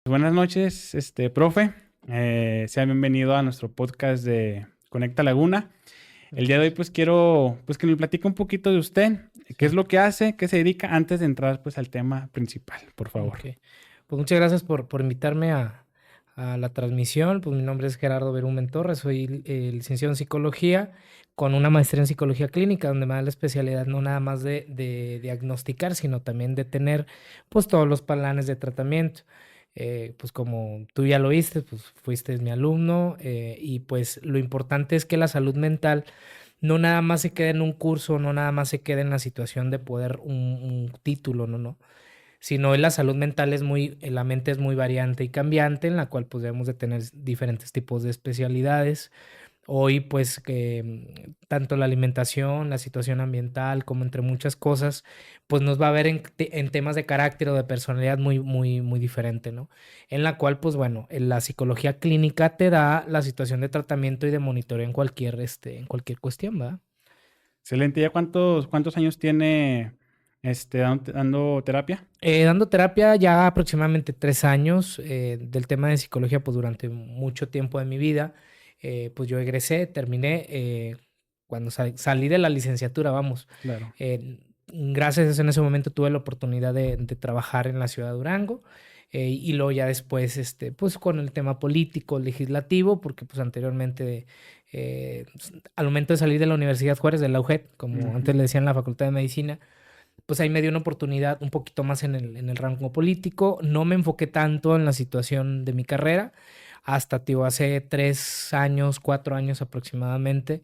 Buenas noches, profe. Sea bienvenido a nuestro podcast de Conecta Laguna. El día de hoy, Gracias. pues quiero que me platique un poquito de usted, qué es Sí, lo que hace, qué se dedica, antes de entrar pues al tema principal, por favor. ok. Pues muchas gracias por invitarme a la transmisión. Pues mi nombre es Gerardo Berumen Torres, soy licenciado en psicología con una maestría en psicología clínica, donde me da la especialidad no nada más de diagnosticar, sino también de tener pues todos los planes de tratamiento. Pues como tú ya lo viste, pues fuiste mi alumno, y pues lo importante es que la salud mental no nada más se quede en un curso, no nada más se quede en la situación de poder un título, no, sino la salud mental es la mente es muy variante y cambiante, en la cual pues debemos de tener diferentes tipos de especialidades. Hoy pues que tanto la alimentación, la situación ambiental, como entre muchas cosas, pues nos va a ver en temas de carácter o de personalidad muy diferente, ¿no? En la cual pues bueno, en la psicología clínica te da la situación de tratamiento y de monitoreo en cualquier cuestión, ¿verdad? Excelente. ¿Ya cuántos años tiene dando terapia? Dando terapia ya aproximadamente 3 años, del tema de psicología, pues durante mucho tiempo de mi vida. Pues yo egresé, terminé, cuando salí de la licenciatura, vamos. Claro. Gracias a eso, en ese momento tuve la oportunidad de trabajar en la ciudad de Durango, y luego ya después, pues con el tema político, legislativo, porque pues anteriormente, al momento de salir de la Universidad Juárez, de la UJET, como Ujú. antes le decían, la Facultad de Medicina, pues ahí me dio una oportunidad un poquito más en el rango político. No me enfoqué tanto en la situación de mi carrera hasta, tío, hace 3 años, 4 años aproximadamente.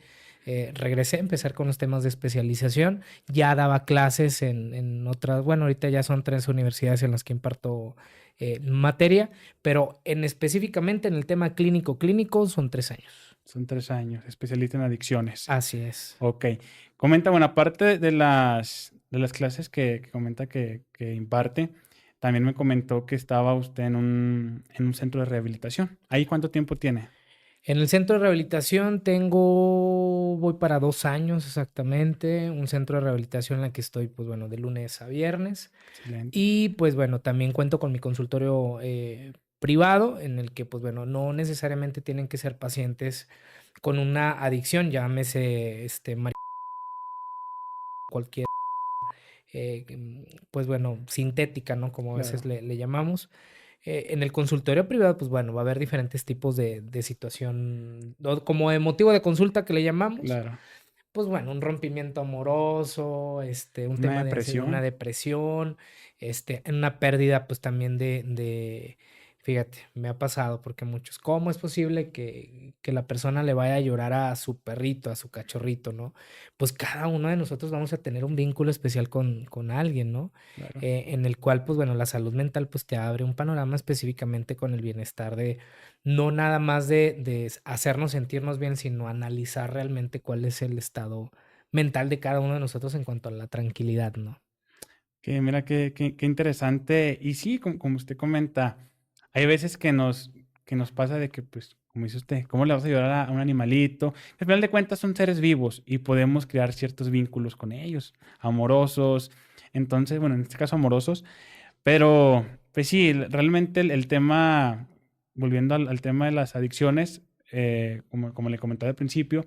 Regresé a empezar con los temas de especialización. Ya daba clases en otras, bueno, ahorita ya son 3 universidades en las que imparto materia, pero específicamente en el tema clínico son 3 años. Son 3 años, especialista en adicciones. Así es. Ok. Comenta, bueno, aparte de las clases que comenta que imparte, también me comentó que estaba usted en un centro de rehabilitación. ¿Ahí cuánto tiempo tiene? En el centro de rehabilitación voy para 2 años exactamente, un centro de rehabilitación en la que estoy, pues bueno, de lunes a viernes. Excelente. Y pues bueno, también cuento con mi consultorio privado, en el que pues bueno, no necesariamente tienen que ser pacientes con una adicción, llámese cualquier, pues bueno, sintética, ¿no? Como a veces Claro, le llamamos. En el consultorio privado, pues bueno, va a haber diferentes tipos de situación, como de motivo de consulta que le llamamos. claro. Pues bueno, un rompimiento amoroso, un Una tema de ansiedad, una depresión. depresión, una pérdida, pues también fíjate, me ha pasado porque muchos, ¿cómo es posible que la persona le vaya a llorar a su perrito, a su cachorrito, ¿no? Pues cada uno de nosotros vamos a tener un vínculo especial con alguien, ¿no? Claro. En el cual, pues bueno, la salud mental, pues te abre un panorama específicamente con el bienestar de no nada más de hacernos sentirnos bien, sino analizar realmente cuál es el estado mental de cada uno de nosotros en cuanto a la tranquilidad, ¿no? Que mira, qué interesante. Y sí, como usted comenta, hay veces que nos pasa de que, pues, como dice usted, ¿cómo le vas a ayudar a un animalito? Al final de cuentas son seres vivos y podemos crear ciertos vínculos con ellos, amorosos. Entonces, bueno, en este caso amorosos, pero pues sí, realmente el tema, volviendo al tema de las adicciones, como le comentaba al principio,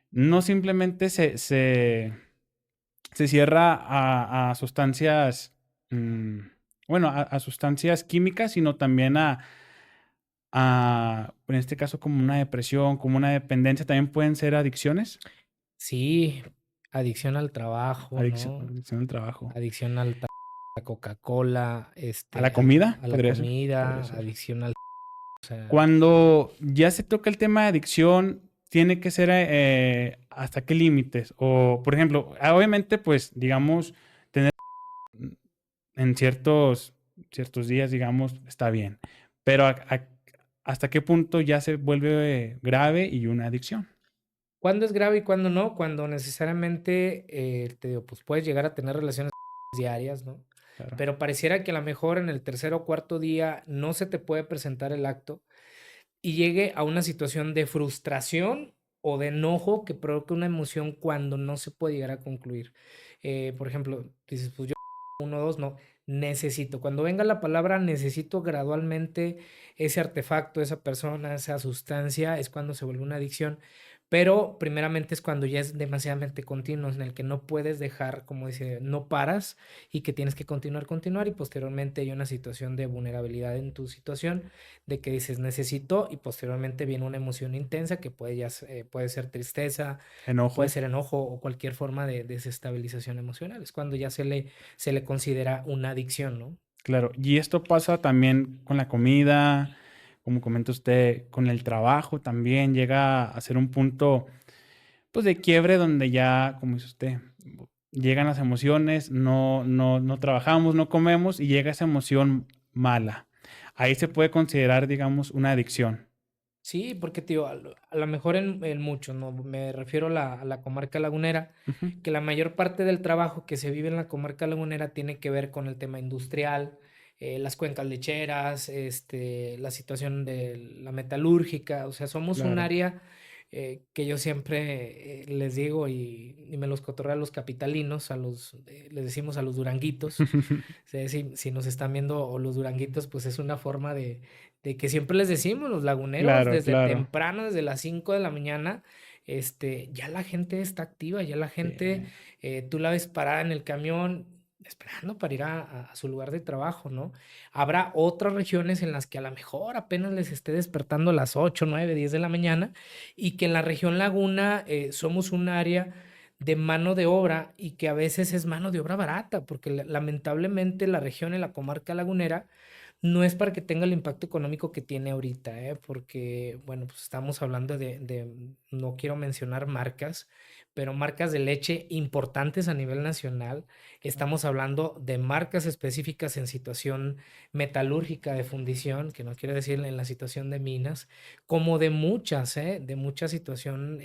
no simplemente se cierra a sustancias, mm, bueno, a sustancias químicas, sino también en este caso, como una depresión, como una dependencia, también pueden ser adicciones. Sí, adicción al trabajo, ¿no? Adicción al trabajo. Adicción la Coca-Cola, A la comida, a la podría ser. Podría comida, ser. adicción o sea, Cuando ya se toca el tema de adicción, tiene que ser hasta qué límites. O, por ejemplo, obviamente, pues, digamos, tener en ciertos días, digamos, está bien. Pero ¿hasta qué punto ya se vuelve grave y una adicción? ¿cuándo es grave y cuándo no? Cuando necesariamente, te digo, pues puedes llegar a tener relaciones diarias, ¿no? Claro. Pero pareciera que a lo mejor en el tercer o cuarto día no se te puede presentar el acto y llegue a una situación de frustración o de enojo que provoque una emoción cuando no se puede llegar a concluir. Por ejemplo, dices, pues yo 1, 2, no. necesito. Cuando venga la palabra necesito gradualmente ese artefacto, esa persona, esa sustancia, es cuando se vuelve una adicción. Pero primeramente es cuando ya es demasiadamente continuo, en el que no puedes dejar, como dice, no paras y que tienes que continuar y posteriormente hay una situación de vulnerabilidad en tu situación, de que dices necesito y posteriormente viene una emoción intensa que puede ser tristeza, puede Enojo. ser enojo o cualquier forma de desestabilización emocional. Es cuando ya se le considera una adicción, ¿no? Claro, y esto pasa también con la comida, como comenta usted, con el trabajo también llega a ser un punto, pues, de quiebre donde ya, como dice usted, llegan las emociones, no trabajamos, no comemos y llega esa emoción mala. Ahí se puede considerar, digamos, una adicción. Sí, porque tío, a lo mejor en mucho, ¿no? Me refiero a la comarca lagunera, Ujú, que la mayor parte del trabajo que se vive en la comarca lagunera tiene que ver con el tema industrial, las cuencas lecheras, la situación de la metalúrgica, o sea, somos un claro. área que yo siempre les digo y me los cotorreo a los capitalinos, les decimos a los duranguitos, si nos están viendo o los duranguitos, pues es una forma de que siempre les decimos, los laguneros, Claro, desde claro. temprano, desde las 5 de la mañana, ya la gente está activa, ya la Sí, gente, tú la ves parada en el camión esperando para ir a su lugar de trabajo, ¿no? Habrá otras regiones en las que a lo mejor apenas les esté despertando a las 8 9 10 de la mañana y que en la región Laguna somos un área de mano de obra y que a veces es mano de obra barata, porque lamentablemente la región en la comarca lagunera no es para que tenga el impacto económico que tiene ahorita, porque, bueno, pues estamos hablando no quiero mencionar marcas, pero marcas de leche importantes a nivel nacional. claro. Estamos hablando de marcas específicas en situación metalúrgica de fundición, que no quiero decir en la situación de minas, como de mucha situación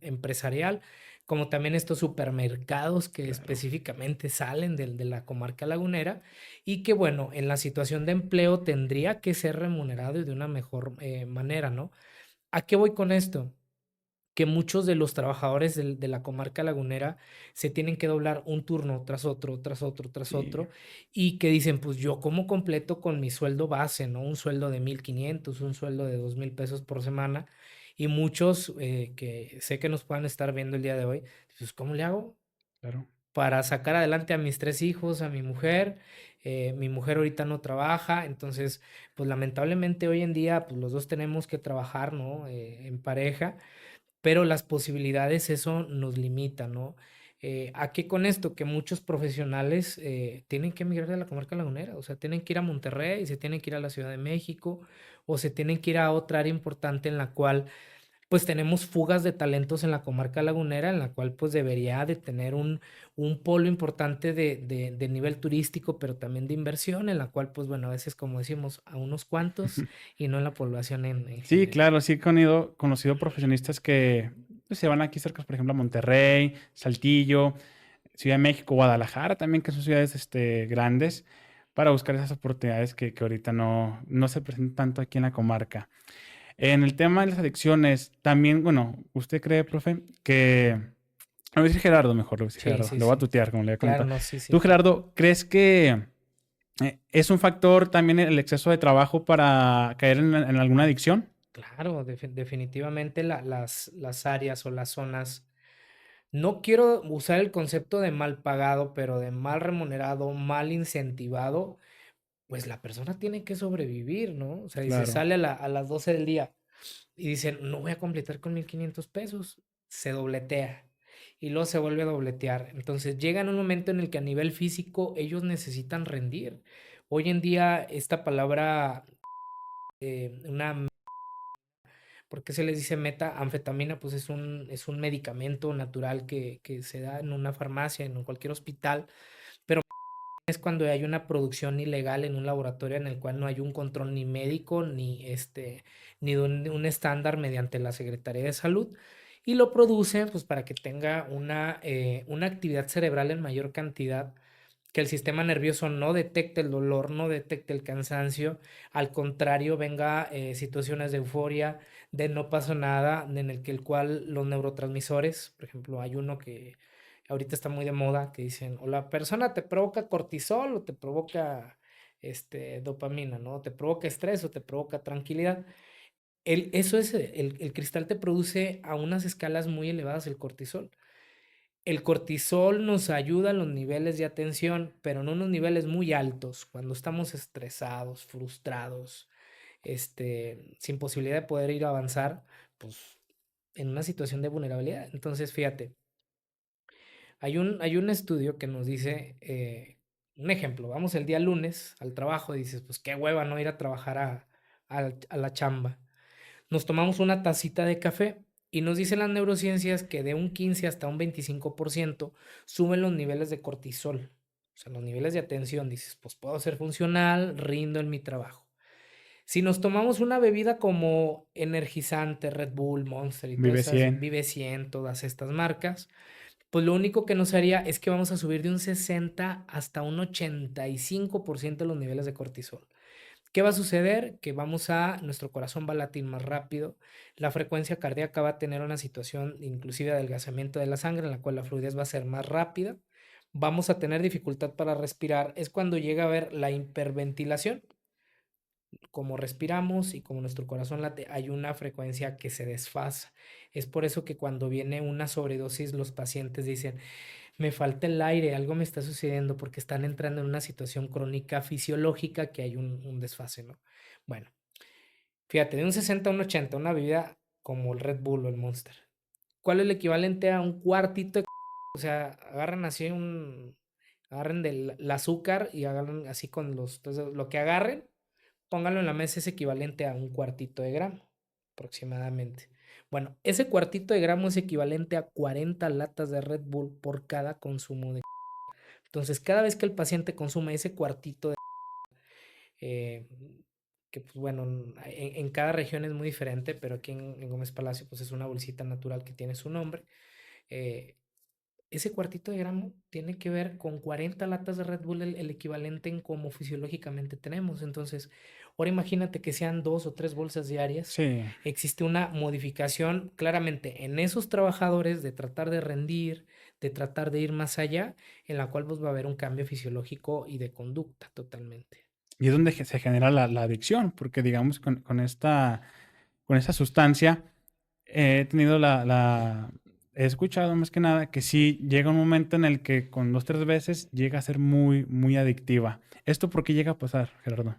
empresarial, como también estos supermercados que Claro. específicamente salen de la comarca lagunera y que bueno, en la situación de empleo tendría que ser remunerado y de una mejor manera, ¿no? ¿A qué voy con esto? Que muchos de los trabajadores de la comarca lagunera se tienen que doblar un turno tras otro, tras otro, tras Sí, otro, y que dicen, pues yo como completo con mi sueldo base, ¿no? Un sueldo de 1,500, un sueldo de 2,000 pesos por semana, y muchos que sé que nos puedan estar viendo el día de hoy, pues ¿cómo le hago claro. para sacar adelante a mis 3 hijos, a mi mujer? Mi mujer ahorita no trabaja, entonces, pues lamentablemente hoy en día, pues los dos tenemos que trabajar, ¿no? En pareja, pero las posibilidades eso nos limita, ¿no? ¿A qué con esto? Que muchos profesionales tienen que emigrar de la comarca lagunera, o sea, tienen que ir a Monterrey, se tienen que ir a la Ciudad de México, o se tienen que ir a otra área importante en la cual pues tenemos fugas de talentos en la comarca lagunera, en la cual pues debería de tener un polo importante de nivel turístico, pero también de inversión, en la cual pues bueno, a veces como decimos, a unos cuantos y no en la población en Sí, general. claro, sí he conocido profesionistas que, pues, se van aquí cerca, por ejemplo, a Monterrey, Saltillo, Ciudad de México, Guadalajara también, que son ciudades, grandes, para buscar esas oportunidades que ahorita no se presentan tanto aquí en la comarca. En el tema de las adicciones, también, bueno, ¿usted cree, profe, que le voy a decir Gerardo mejor, le voy a decir Sí, Gerardo, sí, le voy a sí. tutear, como le había Claro, comentado. no, sí, Tú, sí. Gerardo, ¿crees que es un factor también el exceso de trabajo para caer en alguna adicción? Claro, definitivamente las áreas o las zonas, no quiero usar el concepto de mal pagado, pero de mal remunerado, mal incentivado, pues la persona tiene que sobrevivir, ¿no? O sea, dice, Claro. sale a las 12 del día y dice, no voy a completar con 1,500 pesos, se dobletea y luego se vuelve a dobletear. Entonces llega en un momento en el que a nivel físico ellos necesitan rendir. Hoy en día esta palabra, una ¿por qué se les dice metanfetamina? Pues es un medicamento natural que se da en una farmacia, en cualquier hospital, pero es cuando hay una producción ilegal en un laboratorio en el cual no hay un control ni médico ni de un estándar mediante la Secretaría de Salud y lo produce pues para que tenga una actividad cerebral en mayor cantidad, que el sistema nervioso no detecte el dolor, no detecte el cansancio, al contrario, venga situaciones de euforia, de no pasa nada, en el cual los neurotransmisores, por ejemplo, hay uno que ahorita está muy de moda que dicen, o la persona te provoca cortisol o te provoca dopamina, ¿no? Te provoca estrés o te provoca tranquilidad. Eso es, el cristal te produce a unas escalas muy elevadas el cortisol. El cortisol nos ayuda en los niveles de atención, pero en unos niveles muy altos, cuando estamos estresados, frustrados, sin posibilidad de poder ir a avanzar, pues en una situación de vulnerabilidad. Entonces, fíjate, hay un estudio que nos dice, un ejemplo, vamos el día lunes al trabajo y dices, pues qué hueva no ir a trabajar a la chamba. Nos tomamos una tacita de café y nos dicen las neurociencias que de un 15 hasta un 25% suben los niveles de cortisol, o sea, los niveles de atención. Dices, pues puedo ser funcional, rindo en mi trabajo. Si nos tomamos una bebida como energizante, Red Bull, Monster y todas Vive esas, 100. Vive 100, todas estas marcas, pues lo único que nos haría es que vamos a subir de un 60 hasta un 85% los niveles de cortisol. ¿Qué va a suceder? Que nuestro corazón va a latir más rápido, la frecuencia cardíaca va a tener una situación inclusive de adelgazamiento de la sangre en la cual la fluidez va a ser más rápida, vamos a tener dificultad para respirar, es cuando llega a haber la hiperventilación. Como respiramos y como nuestro corazón late, hay una frecuencia que se desfasa. Es por eso que cuando viene una sobredosis, los pacientes dicen, me falta el aire, algo me está sucediendo porque están entrando en una situación crónica fisiológica que hay un desfase, ¿no? Bueno, fíjate, de un 60 a un 80, una bebida como el Red Bull o el Monster. ¿Cuál es el equivalente a un cuartito de... O sea, agarren del azúcar y agarren así entonces lo que agarren, pónganlo en la mesa, es equivalente a un cuartito de gramo, aproximadamente. Bueno, ese cuartito de gramo es equivalente a 40 latas de Red Bull por cada consumo de... Entonces, cada vez que el paciente consume ese cuartito de... eh, que pues bueno, en cada región es muy diferente, pero aquí en Gómez Palacio pues es una bolsita natural que tiene su nombre. eh, Ese cuartito de gramo tiene que ver con 40 latas de Red Bull, el equivalente en como fisiológicamente tenemos. Entonces, ahora imagínate que sean 2 o 3 bolsas diarias. Sí. Existe una modificación claramente en esos trabajadores de tratar de rendir, de tratar de ir más allá, en la cual pues va a haber un cambio fisiológico y de conducta totalmente. Y es donde se genera la adicción, porque digamos con esta sustancia he tenido he escuchado más que nada que sí llega un momento en el que con 2, 3 veces llega a ser muy, muy adictiva. ¿Esto por qué llega a pasar, Gerardo?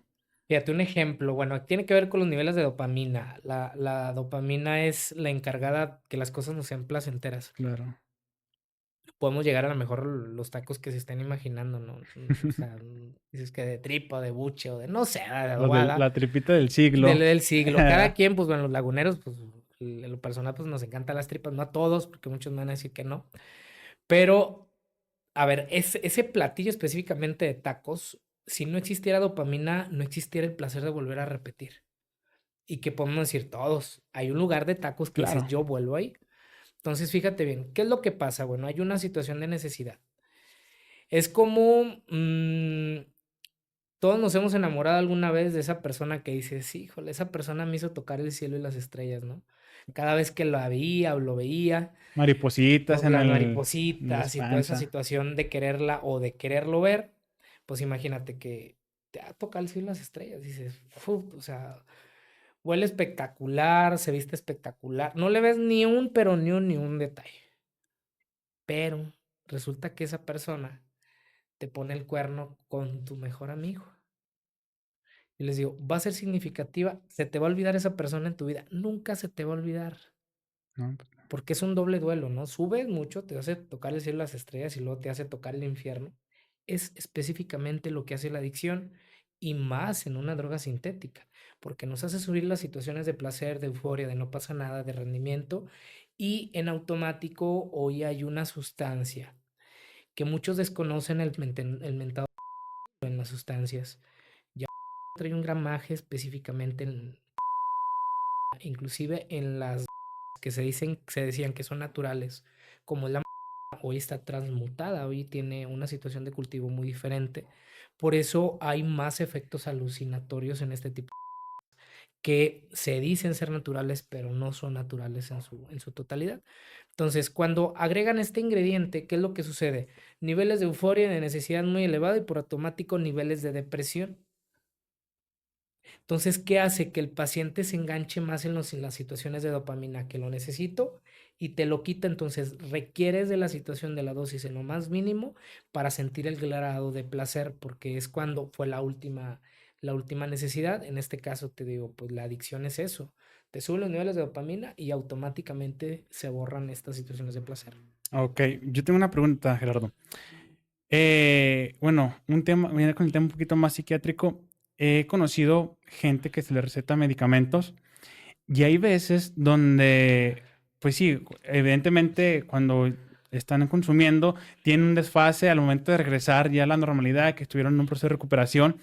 Fíjate, un ejemplo, bueno, tiene que ver con los niveles de dopamina. La dopamina es la encargada que las cosas nos sean placenteras. Claro. Podemos llegar a lo mejor los tacos que se estén imaginando, ¿no? O sea, dices que de tripa o de buche o de, no sé, de La adobada, tripita del siglo. del siglo. Cada quien, pues bueno, los laguneros, pues en lo personal, pues nos encantan las tripas, no a todos, porque muchos me van a decir que no. Pero, a ver, ese platillo específicamente de tacos, si no existiera dopamina, no existiera el placer de volver a repetir. Y que podemos decir todos, hay un lugar de tacos que dices, Claro. yo vuelvo ahí. Entonces, fíjate bien, ¿qué es lo que pasa? Bueno, hay una situación de necesidad. Es como todos nos hemos enamorado alguna vez de esa persona que dices, híjole, esa persona me hizo tocar el cielo y las estrellas, ¿no? Cada vez que lo veía o lo veía, Maripositas las en la maripositas y toda esa panza. situación de quererla o de quererlo ver, pues imagínate que te ha tocado el cielo y las estrellas, dices, "Uf", o sea, huele espectacular, se viste espectacular, no le ves ni un, pero ni un detalle, pero resulta que esa persona te pone el cuerno con tu mejor amigo. Y les digo, va a ser significativa, se te va a olvidar esa persona en tu vida, nunca se te va a olvidar, ¿No? porque es un doble duelo, ¿no? Subes mucho, te hace tocar el cielo y las estrellas y luego te hace tocar el infierno. Es específicamente lo que hace la adicción y más en una droga sintética, porque nos hace subir las situaciones de placer, de euforia, de no pasa nada, de rendimiento y en automático hoy hay una sustancia que muchos desconocen el mentado en las sustancias. Ya trae un gramaje específicamente inclusive en las que se decían que son naturales, como la hoy está transmutada, hoy tiene una situación de cultivo muy diferente. Por eso hay más efectos alucinatorios en este tipo que se dicen ser naturales, pero no son naturales en su totalidad. Entonces, cuando agregan este ingrediente, ¿qué es lo que sucede? Niveles de euforia y de necesidad muy elevado y por automático niveles de depresión. Entonces, ¿qué hace? Que el paciente se enganche más en las situaciones de dopamina que lo necesito y te lo quita. Entonces, requieres de la situación de la dosis en lo más mínimo para sentir el grado de placer, porque es cuando fue la última necesidad. En este caso, te digo, pues la adicción es eso. Te suben los niveles de dopamina y automáticamente se borran estas situaciones de placer. Ok, yo tengo una pregunta, Gerardo. Bueno, viene con el tema un poquito más psiquiátrico. He conocido gente que se le receta medicamentos y hay veces donde, pues sí, evidentemente cuando están consumiendo, tienen un desfase al momento de regresar ya a la normalidad, que estuvieron en un proceso de recuperación.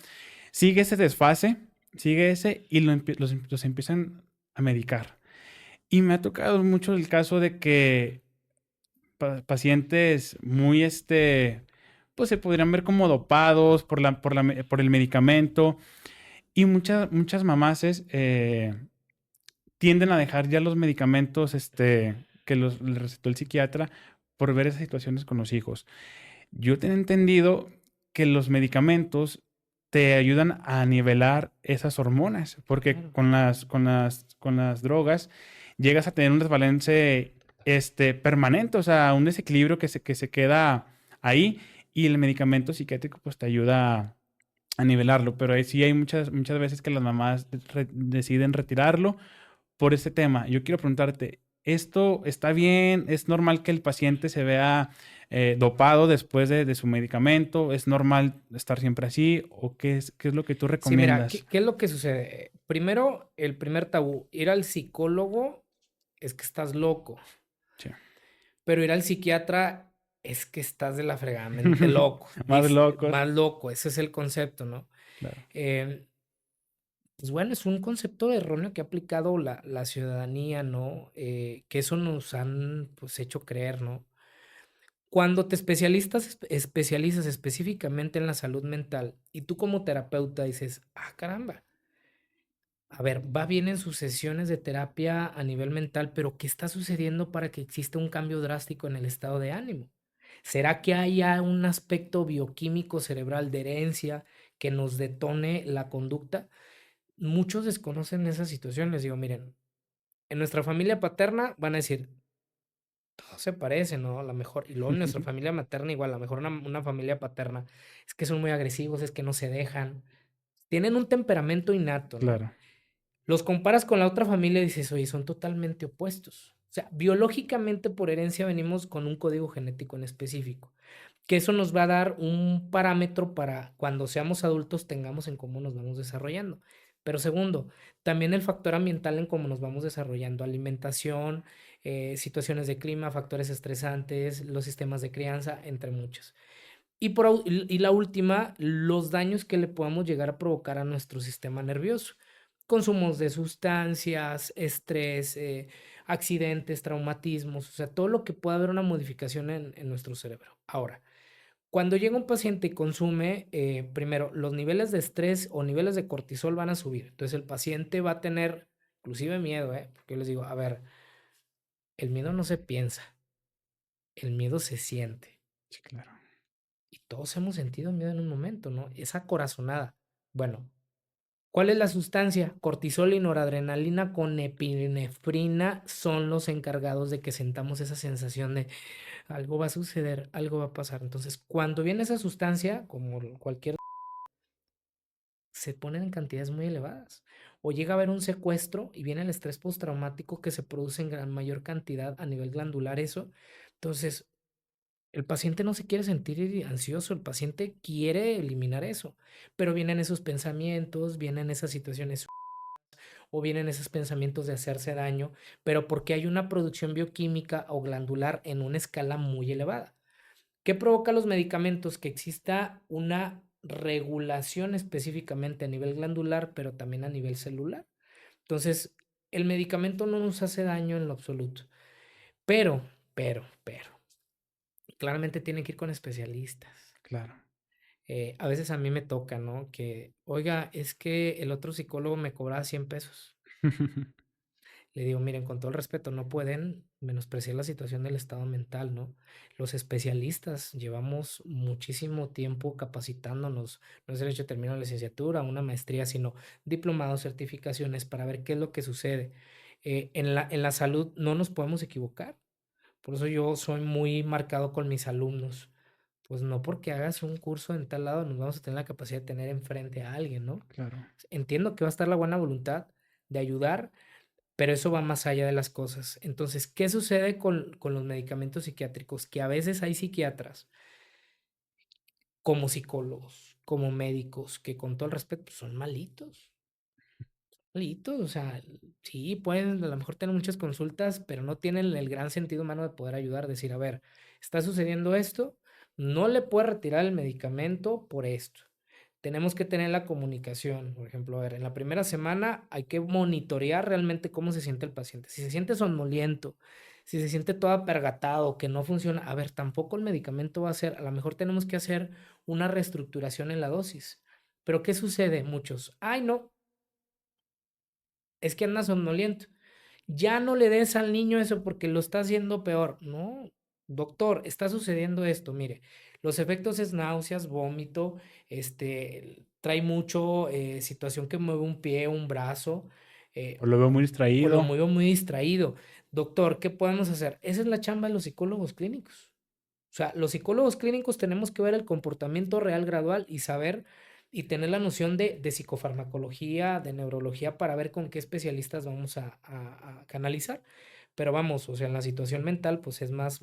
Sigue ese desfase, sigue ese y los empiezan a medicar. Y me ha tocado mucho el caso de que pacientes muy, pues se podrían ver como dopados por el medicamento. Y muchas mamases tienden a dejar ya los medicamentos que les recetó el psiquiatra por ver esas situaciones con los hijos. Yo tengo entendido que los medicamentos te ayudan a nivelar esas hormonas, porque Claro. con las drogas llegas a tener un desbalance permanente, o sea, un desequilibrio que se queda ahí y el medicamento psiquiátrico pues te ayuda a nivelarlo, pero ahí sí hay muchas veces que las mamás deciden retirarlo por este tema. Yo quiero preguntarte, ¿esto está bien? ¿Es normal que el paciente se vea dopado después de su medicamento? ¿Es normal estar siempre así? ¿O qué es lo que tú Sí, mira, recomiendas? ¿qué es lo que sucede? Primero, el primer tabú, ir al psicólogo es que estás loco, Sí. pero ir al psiquiatra es que estás de la fregadamente loco, Más locos. más loco, ese es el concepto, ¿no? Claro, Eh, pues bueno, es un concepto erróneo que ha aplicado la ciudadanía, ¿no? Que eso nos han pues hecho creer, ¿no? Cuando te especializas específicamente en la salud mental y tú como terapeuta dices, ah, caramba, a ver, va bien en sus sesiones de terapia a nivel mental, pero ¿qué está sucediendo para que exista un cambio drástico en el estado de ánimo? ¿Será que haya un aspecto bioquímico cerebral de herencia que nos detone la conducta? Muchos desconocen esa situación. Les digo, miren, en nuestra familia paterna van a decir, todo se parece, ¿no? A lo mejor, y luego en nuestra familia materna igual, a lo mejor una familia paterna, es que son muy agresivos, es que no se dejan, tienen un temperamento innato, ¿no? claro, Los comparas con la otra familia y dices, oye, son totalmente opuestos. O sea, biológicamente por herencia venimos con un código genético en específico, que eso nos va a dar un parámetro para cuando seamos adultos tengamos en cómo nos vamos desarrollando. Pero segundo, también el factor ambiental en cómo nos vamos desarrollando, alimentación, situaciones de clima, factores estresantes, los sistemas de crianza, entre muchos. Y la última, los daños que le podamos llegar a provocar a nuestro sistema nervioso. Consumos de sustancias, estrés, accidentes, traumatismos, o sea, todo lo que pueda haber una modificación en nuestro cerebro. Ahora, cuando llega un paciente y consume, primero, los niveles de estrés o niveles de cortisol van a subir. Entonces, el paciente va a tener, inclusive miedo, porque yo les digo, a ver, el miedo no se piensa, el miedo se siente. sí, claro. Y todos hemos sentido miedo en un momento, ¿no? Esa corazonada. Bueno, ¿cuál es la sustancia? Cortisol y noradrenalina con epinefrina son los encargados de que sentamos esa sensación de algo va a suceder, algo va a pasar. Entonces, cuando viene esa sustancia, como cualquier, se ponen en cantidades muy elevadas. O llega a haber un secuestro y viene el estrés postraumático que se produce en gran mayor cantidad a nivel glandular, eso. Entonces, el paciente no se quiere sentir ansioso, el paciente quiere eliminar eso, pero vienen esos pensamientos, vienen esas situaciones o vienen esos pensamientos de hacerse daño, pero porque hay una producción bioquímica o glandular en una escala muy elevada. ¿Qué provoca los medicamentos? Que exista una regulación específicamente a nivel glandular, pero también a nivel celular. Entonces, el medicamento no nos hace daño en lo absoluto, pero, claramente tienen que ir con especialistas. Claro. A veces a mí me toca, ¿no? Que, oiga, es que el otro psicólogo me cobraba 100 pesos. Le digo, miren, con todo el respeto, no pueden menospreciar la situación del estado mental, ¿no? Los especialistas llevamos muchísimo tiempo capacitándonos, no es el hecho de terminar la licenciatura, una maestría, sino diplomados, certificaciones para ver qué es lo que sucede. En la salud no nos podemos equivocar, por eso yo soy muy marcado con mis alumnos. Pues no porque hagas un curso en tal lado nos vamos a tener la capacidad de tener enfrente a alguien, ¿no? Claro. Entiendo que va a estar la buena voluntad de ayudar, pero eso va más allá de las cosas. Entonces, ¿qué sucede con los medicamentos psiquiátricos? Que a veces hay psiquiatras, como psicólogos, como médicos, que con todo el respeto pues, son malitos. Malitos, o sea, sí, pueden a lo mejor tener muchas consultas, pero no tienen el gran sentido humano de poder ayudar, decir, a ver, está sucediendo esto, no le puedo retirar el medicamento por esto. Tenemos que tener la comunicación, por ejemplo, a ver, en la primera semana hay que monitorear realmente cómo se siente el paciente. Si se siente somnoliento, si se siente todo apergatado, que no funciona, a ver, tampoco el medicamento va a ser, a lo mejor tenemos que hacer una reestructuración en la dosis. Pero ¿qué sucede? Muchos, ay, no, es que anda somnoliento. Ya no le des al niño eso porque lo está haciendo peor. No, doctor, está sucediendo esto. Mire, los efectos es náuseas, vómito, trae mucho situación que mueve un pie, un brazo, O lo veo muy o lo distraído. mueve muy distraído. Doctor, ¿qué podemos hacer? Esa es la chamba de los psicólogos clínicos. O sea, los psicólogos clínicos tenemos que ver el comportamiento real gradual y saber y tener la noción de psicofarmacología, de neurología, para ver con qué especialistas vamos a canalizar. Pero vamos, o sea, en la situación mental, pues es más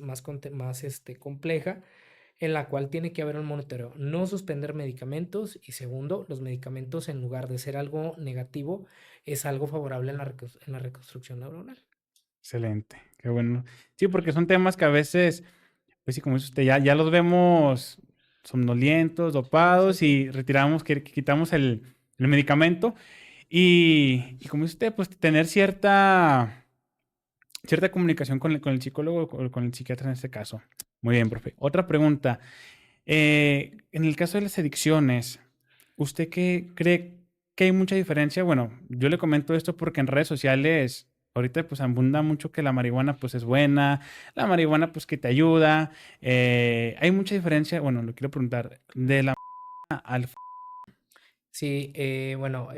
compleja, en la cual tiene que haber un monitoreo. No suspender medicamentos y segundo, los medicamentos en lugar de ser algo negativo, es algo favorable en la reconstrucción neuronal. Excelente, qué bueno. Sí, porque son temas que a veces, pues sí, como dice usted, ya los vemos somnolientos, dopados Exacto. y retiramos, que quitamos el medicamento. Y como dice usted, pues tener cierta comunicación con el psicólogo o con el psiquiatra en este caso. Muy bien, profe. Otra pregunta. En el caso de las adicciones, ¿usted qué cree que hay mucha diferencia? Bueno, yo le comento esto porque en redes sociales ahorita pues abunda mucho que la marihuana pues es buena, la marihuana pues que te ayuda. Hay mucha diferencia, bueno, lo quiero preguntar, de la marihuana al... Sí, bueno,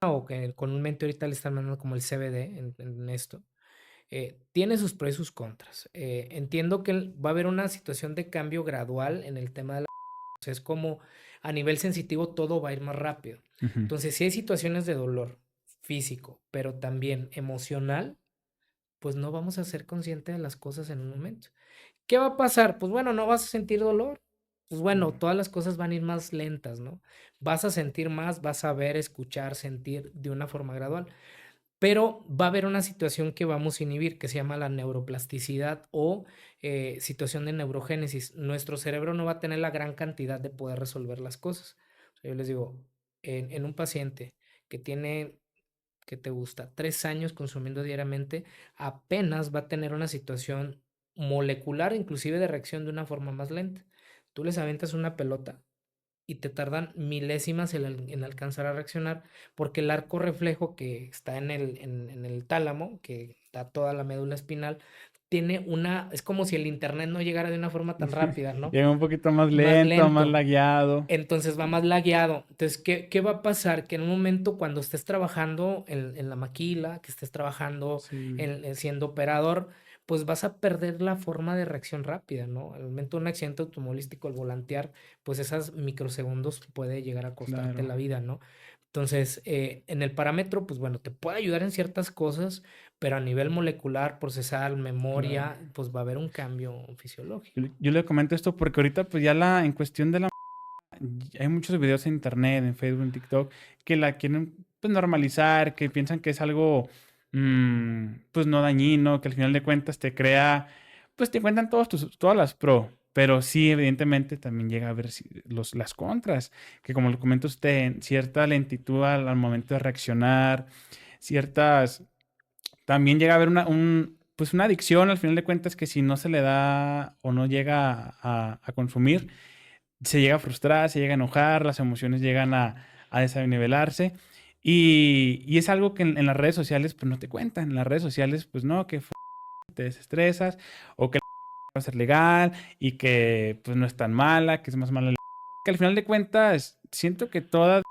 o que comúnmente ahorita le están mandando como el CBD en esto, tiene sus pros y sus contras. Entiendo que va a haber una situación de cambio gradual en el tema de la... O sea, es como a nivel sensitivo todo va a ir más rápido. Ujú, Entonces, si hay situaciones de dolor físico, pero también emocional, pues no vamos a ser conscientes de las cosas en un momento. ¿Qué va a pasar? Pues bueno, no vas a sentir dolor. Pues bueno, claro. todas las cosas van a ir más lentas, ¿no? Vas a sentir más, vas a ver, escuchar, sentir de una forma gradual. Pero va a haber una situación que vamos a inhibir, que se llama la neuroplasticidad o situación de neurogénesis. Nuestro cerebro no va a tener la gran cantidad de poder resolver las cosas. O sea, yo les digo, en un paciente que tiene, que te gusta, 3 años consumiendo diariamente, apenas va a tener una situación molecular, inclusive de reacción de una forma más lenta. Tú les aventas una pelota y te tardan milésimas en alcanzar a reaccionar, porque el arco reflejo que está en el tálamo, que da toda la médula espinal, es como si el internet no llegara de una forma tan rápida, ¿no? Llega un poquito más Más lento, más lento. lagueado. Entonces va más lagueado. Entonces, ¿qué va a pasar? Que en un momento cuando estés trabajando en la maquila, que estés trabajando Sí, siendo operador, pues vas a perder la forma de reacción rápida, ¿no? Al momento de un accidente automovilístico, al volantear, pues esos microsegundos puede llegar a costarte claro. la vida, ¿no? Entonces, en el parámetro, pues bueno, te puede ayudar en ciertas cosas, pero a nivel molecular, procesal, Claro. memoria, pues va a haber un cambio fisiológico. Yo le comento esto porque ahorita pues ya en cuestión de la... Hay muchos videos en internet, en Facebook, en TikTok, que la quieren pues, normalizar, que piensan que es algo pues no dañino, que al final de cuentas te crea, pues te cuentan todas las pro, pero sí evidentemente también llega a haber las contras, que como lo comenta usted, cierta lentitud al momento de reaccionar, ciertas también llega a haber pues una adicción al final de cuentas que si no se le da o no llega a consumir, se llega a frustrar, se llega a enojar, las emociones llegan a desnivelarse. Y es algo que en las redes sociales pues no te cuentan. En las redes sociales pues no, que te desestresas o que va a ser legal y que pues no es tan mala, que es más mala. Que al final de cuentas siento que toda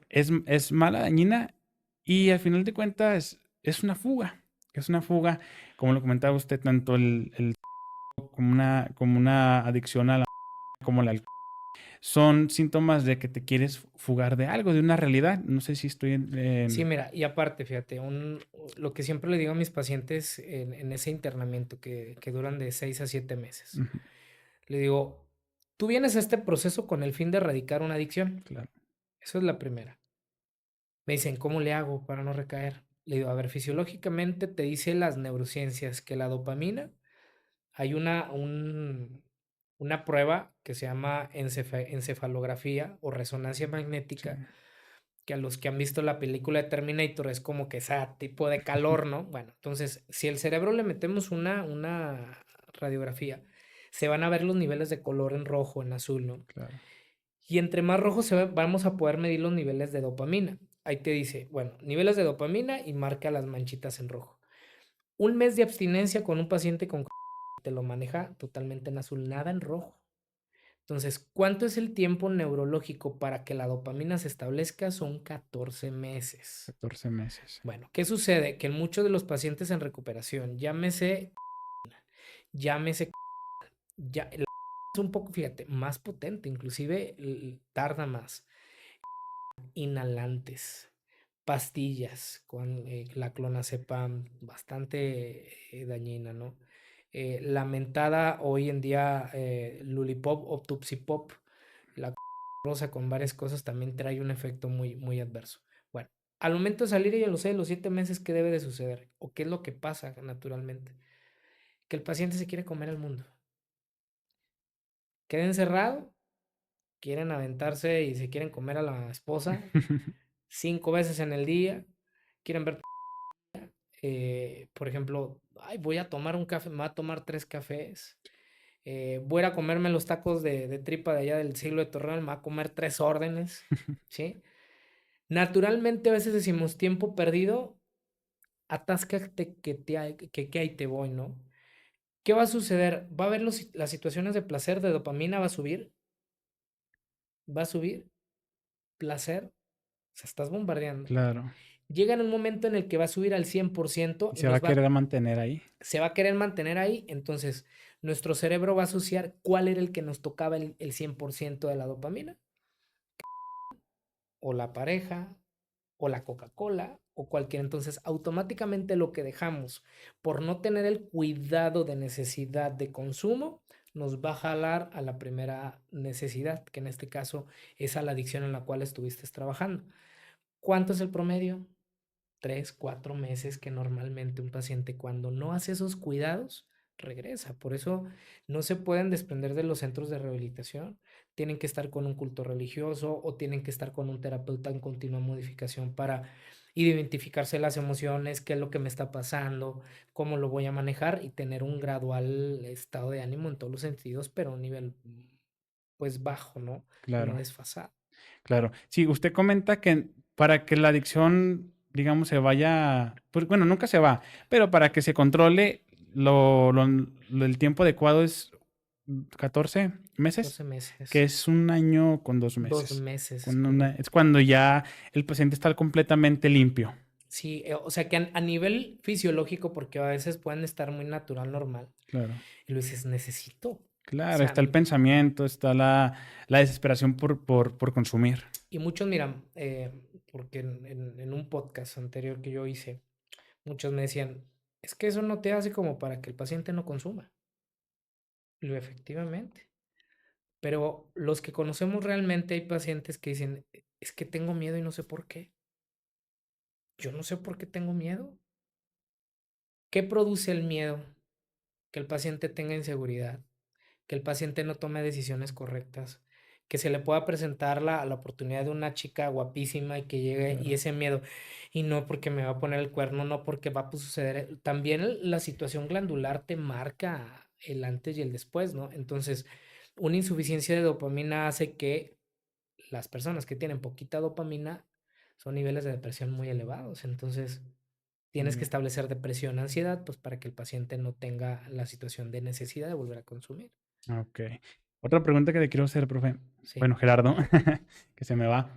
es mala, dañina y al final de cuentas es una fuga. Es una fuga, como lo comentaba usted, tanto el como una adicción a la como el alcohol. Son síntomas de que te quieres fugar de algo, de una realidad. No sé si estoy Sí, mira, y aparte, fíjate, lo que siempre le digo a mis pacientes en ese internamiento que duran de 6 a 7 meses, Ujú, le digo, tú vienes a este proceso con el fin de erradicar una adicción. claro, Eso es la primera. Me dicen, ¿cómo le hago para no recaer? Le digo, a ver, fisiológicamente te dice las neurociencias que la dopamina, hay una prueba que se llama encefalografía o resonancia sí, magnética, que a los que han visto la película de Terminator es como que ese tipo de calor, ¿no? Bueno, entonces, si al cerebro le metemos una radiografía, se van a ver los niveles de color en rojo, en azul, ¿no? claro. Y entre más rojo se ve, vamos a poder medir los niveles de dopamina. Ahí te dice, bueno, niveles de dopamina y marca las manchitas en rojo. Un mes de abstinencia con un paciente con te lo maneja totalmente en azul, nada en rojo. Entonces, ¿cuánto es el tiempo neurológico para que la dopamina se establezca? Son 14 meses. 14 meses. Bueno, ¿qué sucede? Que en muchos de los pacientes en recuperación, llámese, ya, es un poco, fíjate, más potente, inclusive tarda más. Inhalantes, pastillas con la clonazepam, bastante dañina, ¿no? Lamentada hoy en día Lulipop o Tupsipop, la rosa con varias cosas también trae un efecto muy, muy adverso. Bueno, al momento de salir, ya lo sé, los 7 meses, ¿qué debe de suceder? ¿O qué es lo que pasa naturalmente? Que el paciente se quiere comer el mundo. Queda encerrado, quieren aventarse y se quieren comer a la esposa 5 veces en el día, quieren ver, por ejemplo, ay, voy a tomar un café, me voy a tomar 3 cafés, voy a ir a comerme los tacos de tripa de allá del siglo de Torreón, me voy a comer 3 órdenes, ¿sí? Naturalmente a veces decimos tiempo perdido, atáscate que ahí te voy, ¿no? ¿Qué va a suceder? Va a haber las situaciones de placer, de dopamina, va a subir, placer, o sea, estás bombardeando. Claro. Llega en un momento en el que va a subir al 100% Y y se va a querer mantener ahí. se va a querer mantener ahí, entonces nuestro cerebro va a asociar cuál era el que nos tocaba el 100% de la dopamina, o la pareja, o la Coca-Cola, o cualquier. Entonces, automáticamente lo que dejamos por no tener el cuidado de necesidad de consumo, nos va a jalar a la primera necesidad, que en este caso es a la adicción en la cual estuviste trabajando. ¿Cuánto es el promedio? 3, 4 meses que normalmente un paciente cuando no hace esos cuidados regresa. Por eso no se pueden desprender de los centros de rehabilitación. Tienen que estar con un culto religioso o tienen que estar con un terapeuta en continua modificación para identificarse las emociones, qué es lo que me está pasando, cómo lo voy a manejar y tener un gradual estado de ánimo en todos los sentidos, pero a un nivel pues bajo, ¿no? No Claro, desfasado. claro. Sí, usted comenta que para que la adicción, digamos, se vaya, pues bueno, nunca se va, pero para que se controle, el tiempo adecuado es 14 meses, 12 que meses, es un año con dos 2 meses. meses, es Con es correcto. cuando ya el paciente está completamente limpio. Sí, o sea que a nivel fisiológico, porque a veces pueden estar muy natural, normal, Claro. y lo dices, necesito. O Claro, sea, está el pensamiento, está la desesperación por consumir. y muchos, mira, porque en un podcast anterior que yo hice, muchos me decían, es que eso no te hace como para que el paciente no consuma. Y lo efectivamente. Pero los que conocemos realmente hay pacientes que dicen, es que tengo miedo y no sé por qué. Yo no sé por qué tengo miedo. ¿Qué produce el miedo? Que el paciente tenga inseguridad, que el paciente no tome decisiones correctas, que se le pueda presentar la oportunidad de una chica guapísima y que llegue y Claro, ese miedo, y no porque me va a poner el cuerno, no porque va a suceder. También la situación glandular te marca el antes y el después, ¿no? Entonces, una insuficiencia de dopamina hace que las personas que tienen poquita dopamina son niveles de depresión muy elevados. Entonces, tienes que Mm, establecer depresión, ansiedad, pues para que el paciente no tenga la situación de necesidad de volver a consumir. ok. Otra pregunta que le quiero hacer, profe. Sí, Bueno, Gerardo, que se me va.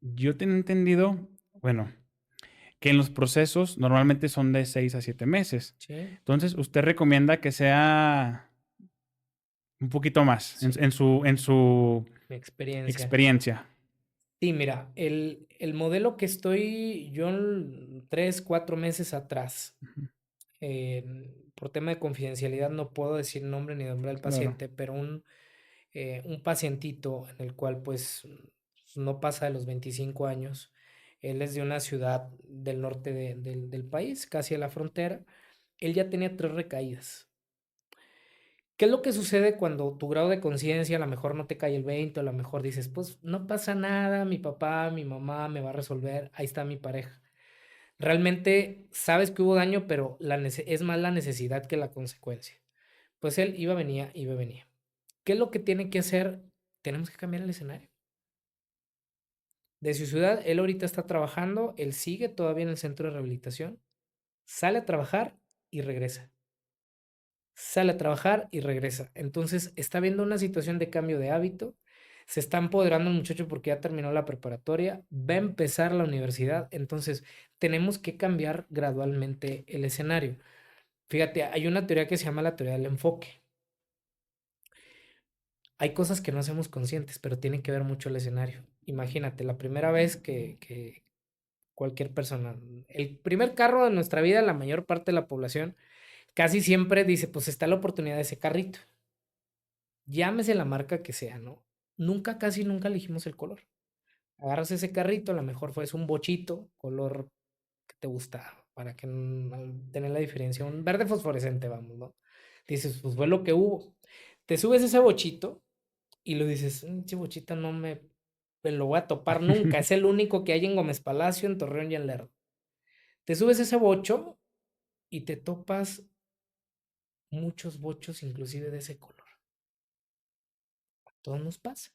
Yo tengo entendido, bueno, que en los procesos normalmente son de 6 a 7 meses. sí, Entonces, ¿usted recomienda que sea un poquito más sí, en su mi experiencia. experiencia? Sí, mira, el modelo que estoy yo 3, 4 meses atrás, Ujú, por tema de confidencialidad no puedo decir nombre ni nombre del claro. paciente, pero un pacientito en el cual pues no pasa de los 25 años, él es de una ciudad del norte del país, casi a la frontera, él ya tenía 3 recaídas. ¿Qué es lo que sucede cuando tu grado de conciencia a lo mejor no te cae el 20, o a lo mejor dices, pues no pasa nada, mi papá, mi mamá me va a resolver, ahí está mi pareja? Realmente sabes que hubo daño, pero es más la necesidad que la consecuencia. Pues él iba, venía, iba, venía. ¿Qué es lo que tiene que hacer? Tenemos que cambiar el escenario. De su ciudad, él ahorita está trabajando, él sigue todavía en el centro de rehabilitación, sale a trabajar y regresa. Sale a trabajar y regresa. Entonces está viendo una situación de cambio de hábito. Se está empoderando el muchacho porque ya terminó la preparatoria, va a empezar la universidad. Entonces tenemos que cambiar gradualmente el escenario. Fíjate, hay una teoría que se llama la teoría del enfoque. Hay cosas que no hacemos conscientes, pero tienen que ver mucho el escenario. Imagínate, la primera vez que cualquier persona, el primer carro de nuestra vida, la mayor parte de la población, casi siempre dice, pues está la oportunidad de ese carrito. Llámese la marca que sea, ¿no? Nunca, casi nunca elegimos el color. Agarras ese carrito, a lo mejor fue un bochito, color que te gusta, para que al tener la diferencia, un verde fosforescente, vamos, ¿no? Dices, pues fue lo que hubo. Te subes ese bochito y lo dices, ese bochito no me lo voy a topar nunca, es el único que hay en Gómez Palacio, en Torreón y en Lerdo. Te subes ese bocho y te topas muchos bochos, inclusive de ese color. A todos nos pasa.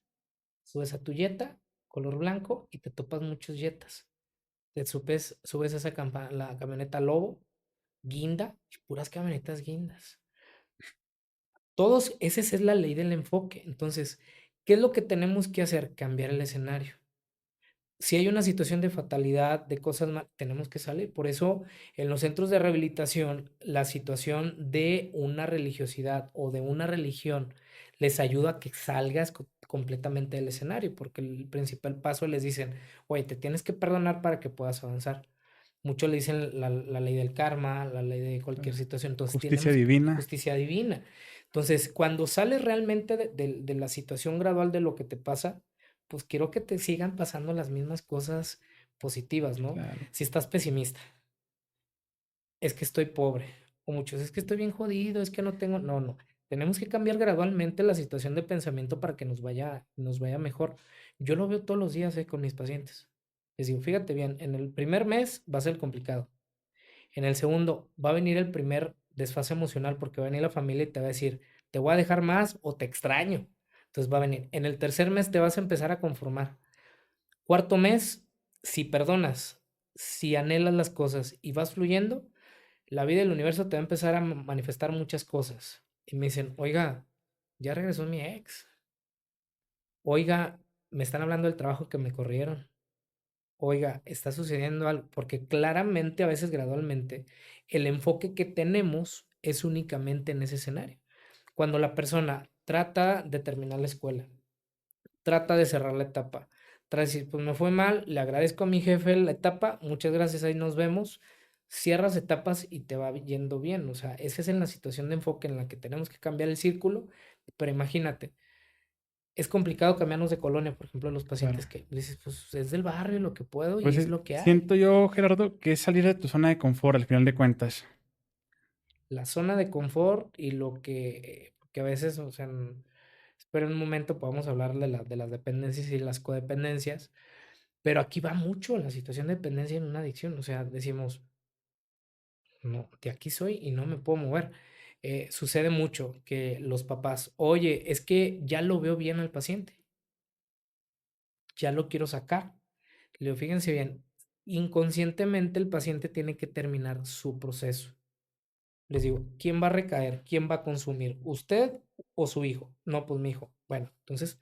Subes a tu Jetta, color blanco, y te topas muchos Jettas. Subes a la camioneta Lobo, guinda, y puras camionetas guindas. Todos, esa es la ley del enfoque. Entonces, ¿qué es lo que tenemos que hacer? Cambiar el escenario. Si hay una situación de fatalidad, de cosas mal, tenemos que salir. Por eso, en los centros de rehabilitación, la situación de una religiosidad o de una religión les ayuda a que salgas completamente del escenario, porque el principal paso les dicen, oye, te tienes que perdonar para que puedas avanzar. Muchos le dicen la ley del karma, la ley de cualquier situación. Entonces, Justicia tenemos divina. justicia divina. Entonces, cuando sales realmente de la situación gradual de lo que te pasa, pues quiero que te sigan pasando las mismas cosas positivas, ¿no? Claro. Si estás pesimista, es que estoy pobre, o muchos, es que estoy bien jodido, es que no tengo, no, no. Tenemos que cambiar gradualmente la situación de pensamiento para que nos vaya mejor. Yo lo veo todos los días, con mis pacientes. Les digo, fíjate bien, en el primer mes va a ser complicado. En el segundo va a venir el primer desfase emocional porque va a venir la familia y te va a decir, te voy a dejar más o te extraño. Entonces va a venir. En el tercer mes te vas a empezar a conformar. Cuarto mes, si perdonas, si anhelas las cosas y vas fluyendo, la vida del universo te va a empezar a manifestar muchas cosas. Y me dicen, oiga, ya regresó mi ex. Oiga, me están hablando del trabajo que me corrieron. Oiga, está sucediendo algo, porque claramente, a veces gradualmente, el enfoque que tenemos es únicamente en ese escenario. Cuando la persona trata de terminar la escuela, trata de cerrar la etapa. Trata de decir, pues me fue mal, le agradezco a mi jefe la etapa, muchas gracias, ahí nos vemos. Cierras etapas y te va yendo bien. O sea, esa es en la situación de enfoque en la que tenemos que cambiar el círculo. Pero imagínate, es complicado cambiarnos de colonia, por ejemplo, los Claro. pacientes que dices, pues es del barrio lo que puedo y Pues es lo que hay. siento yo, Gerardo, que es salir de tu zona de confort al final de cuentas. La zona de confort y lo que a veces, o sea, espero en un momento podamos hablar de las dependencias y las codependencias. Pero aquí va mucho la situación de dependencia en una adicción. O sea, decimos, no, de aquí soy y no me puedo mover. Sucede mucho que los papás, oye, es que ya lo veo bien al paciente, ya lo quiero sacar. Le digo, fíjense bien, inconscientemente el paciente tiene que terminar su proceso. Les digo, ¿quién va a recaer? ¿Quién va a consumir? ¿Usted o su hijo? No, pues mi hijo. Bueno, entonces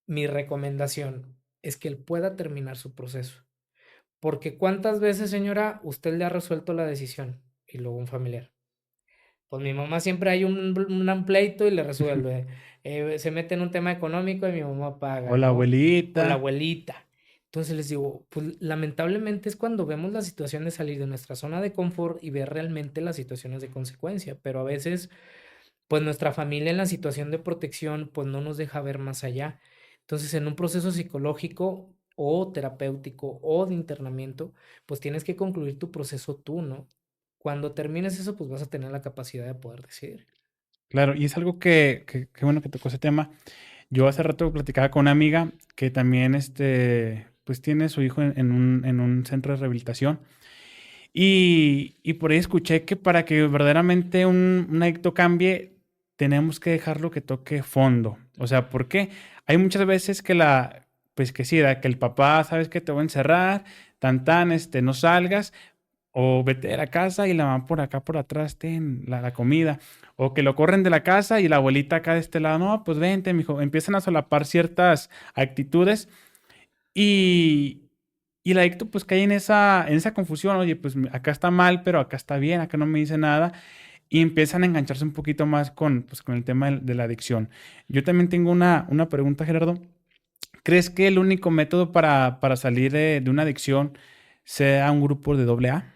mi recomendación es que él pueda terminar su proceso. Porque ¿cuántas veces, señora, usted le ha resuelto la decisión? Y luego un familiar. Pues mi mamá siempre hay un pleito y le resuelve. Se mete en un tema económico y mi mamá paga, O la ¿no? O la abuelita. abuelita. Entonces les digo, pues lamentablemente es cuando vemos la situación de salir de nuestra zona de confort y ver realmente las situaciones de consecuencia, pero a veces pues nuestra familia en la situación de protección, pues no nos deja ver más allá. Entonces, en un proceso psicológico o terapéutico o de internamiento, pues tienes que concluir tu proceso tú, ¿no? Cuando termines eso, pues vas a tener la capacidad de poder decidir. Claro, y es algo que bueno que tocó ese tema. Yo hace rato platicaba con una amiga que también, pues tiene su hijo en un centro de rehabilitación. Y por ahí escuché que para que verdaderamente un adicto cambie, tenemos que dejarlo que toque fondo. O sea, ¿por qué? Hay muchas veces que pues que sí, que el papá, sabes que te voy a encerrar, tan, no salgas, o vete de la casa y la mamá por acá por atrás ten la comida. O que lo corren de la casa y la abuelita acá de este lado, no, pues vente, mijo. Empiezan a solapar ciertas actitudes y, y el adicto pues cae en esa confusión. Oye, pues acá está mal, pero acá está bien, acá no me dice nada. Y empiezan a engancharse un poquito más pues, con el tema de la adicción. Yo también tengo una pregunta, Gerardo. ¿Crees que el único método para salir de una adicción sea un grupo de doble A?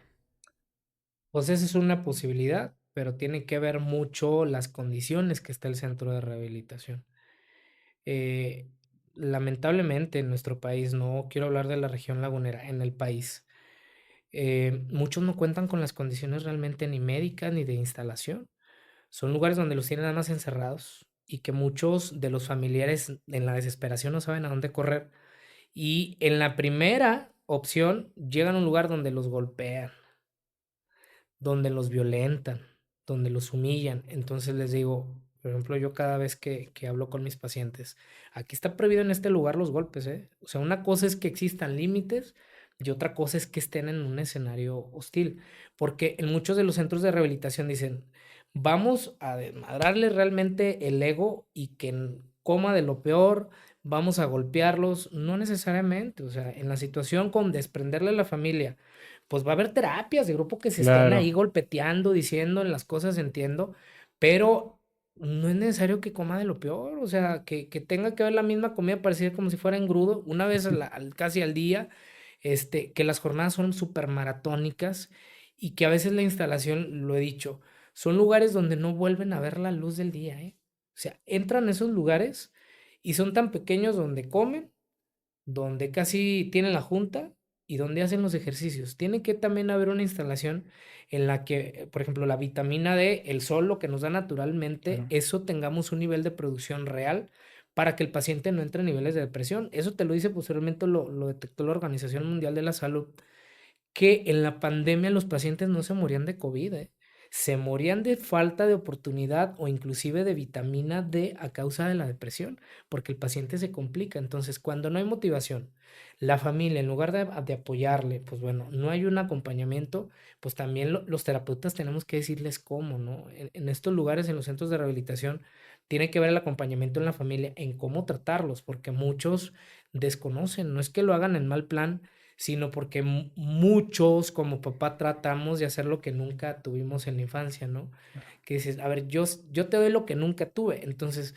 Pues esa es una posibilidad, pero tiene que ver mucho las condiciones que está el centro de rehabilitación. Eh, Lamentablemente en nuestro país, no quiero hablar de la región lagunera, en el país, muchos no cuentan con las condiciones realmente ni médicas ni de instalación. Son lugares donde los tienen nada más encerrados y que muchos de los familiares en la desesperación no saben a dónde correr. Y en la primera opción llegan a un lugar donde los golpean, donde los violentan, donde los humillan. Entonces les digo, por ejemplo, yo cada vez que hablo con mis pacientes, aquí está prohibido en este lugar los golpes, ¿eh? O sea, una cosa es que existan límites y otra cosa es que estén en un escenario hostil. Porque en muchos de los centros de rehabilitación dicen, vamos a desmadrarle realmente el ego y que coma de lo peor, vamos a golpearlos. No necesariamente, o sea, en la situación con desprenderle a la familia pues va a haber terapias de grupo que se estén Claro, ahí golpeteando, diciendo las cosas, entiendo, pero no es necesario que coma de lo peor, o sea, que tenga que ver la misma comida parecida como si fuera engrudo, una vez casi al día, que las jornadas son súper maratónicas y que a veces la instalación, lo he dicho, son lugares donde no vuelven a ver la luz del día, ¿eh? O sea, entran a esos lugares y son tan pequeños donde comen, donde casi tienen la junta y donde hacen los ejercicios. Tiene que también haber una instalación en la que, por ejemplo, la vitamina D, el sol, lo que nos da naturalmente, claro. eso tengamos un nivel de producción real para que el paciente no entre en niveles de depresión. Eso te lo dice posteriormente, lo detectó la Organización Mundial de la Salud, que en la pandemia los pacientes no se morían de COVID, se morían de falta de oportunidad o inclusive de vitamina D a causa de la depresión, porque el paciente se complica. Entonces, cuando no hay motivación, la familia, en lugar de apoyarle, pues bueno, no hay un acompañamiento, pues también los terapeutas tenemos que decirles cómo, ¿no? En estos lugares, en los centros de rehabilitación, tiene que ver el acompañamiento en la familia, en cómo tratarlos, porque muchos desconocen, no es que lo hagan en mal plan, sino porque muchos como papá tratamos de hacer lo que nunca tuvimos en la infancia, ¿no? Que dices, a ver, yo te doy lo que nunca tuve. Entonces,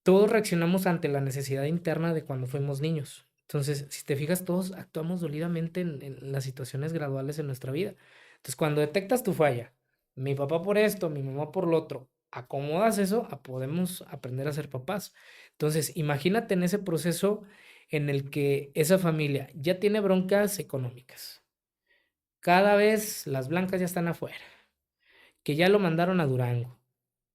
todos reaccionamos ante la necesidad interna de cuando fuimos niños. Entonces, si te fijas, todos actuamos dolidamente en las situaciones graduales en nuestra vida. Entonces, cuando detectas tu falla, mi papá por esto, mi mamá por lo otro, acomodas eso, podemos aprender a ser papás. Entonces, imagínate en ese proceso en el que esa familia ya tiene broncas económicas. Cada vez las blancas ya están afuera, que ya lo mandaron a Durango,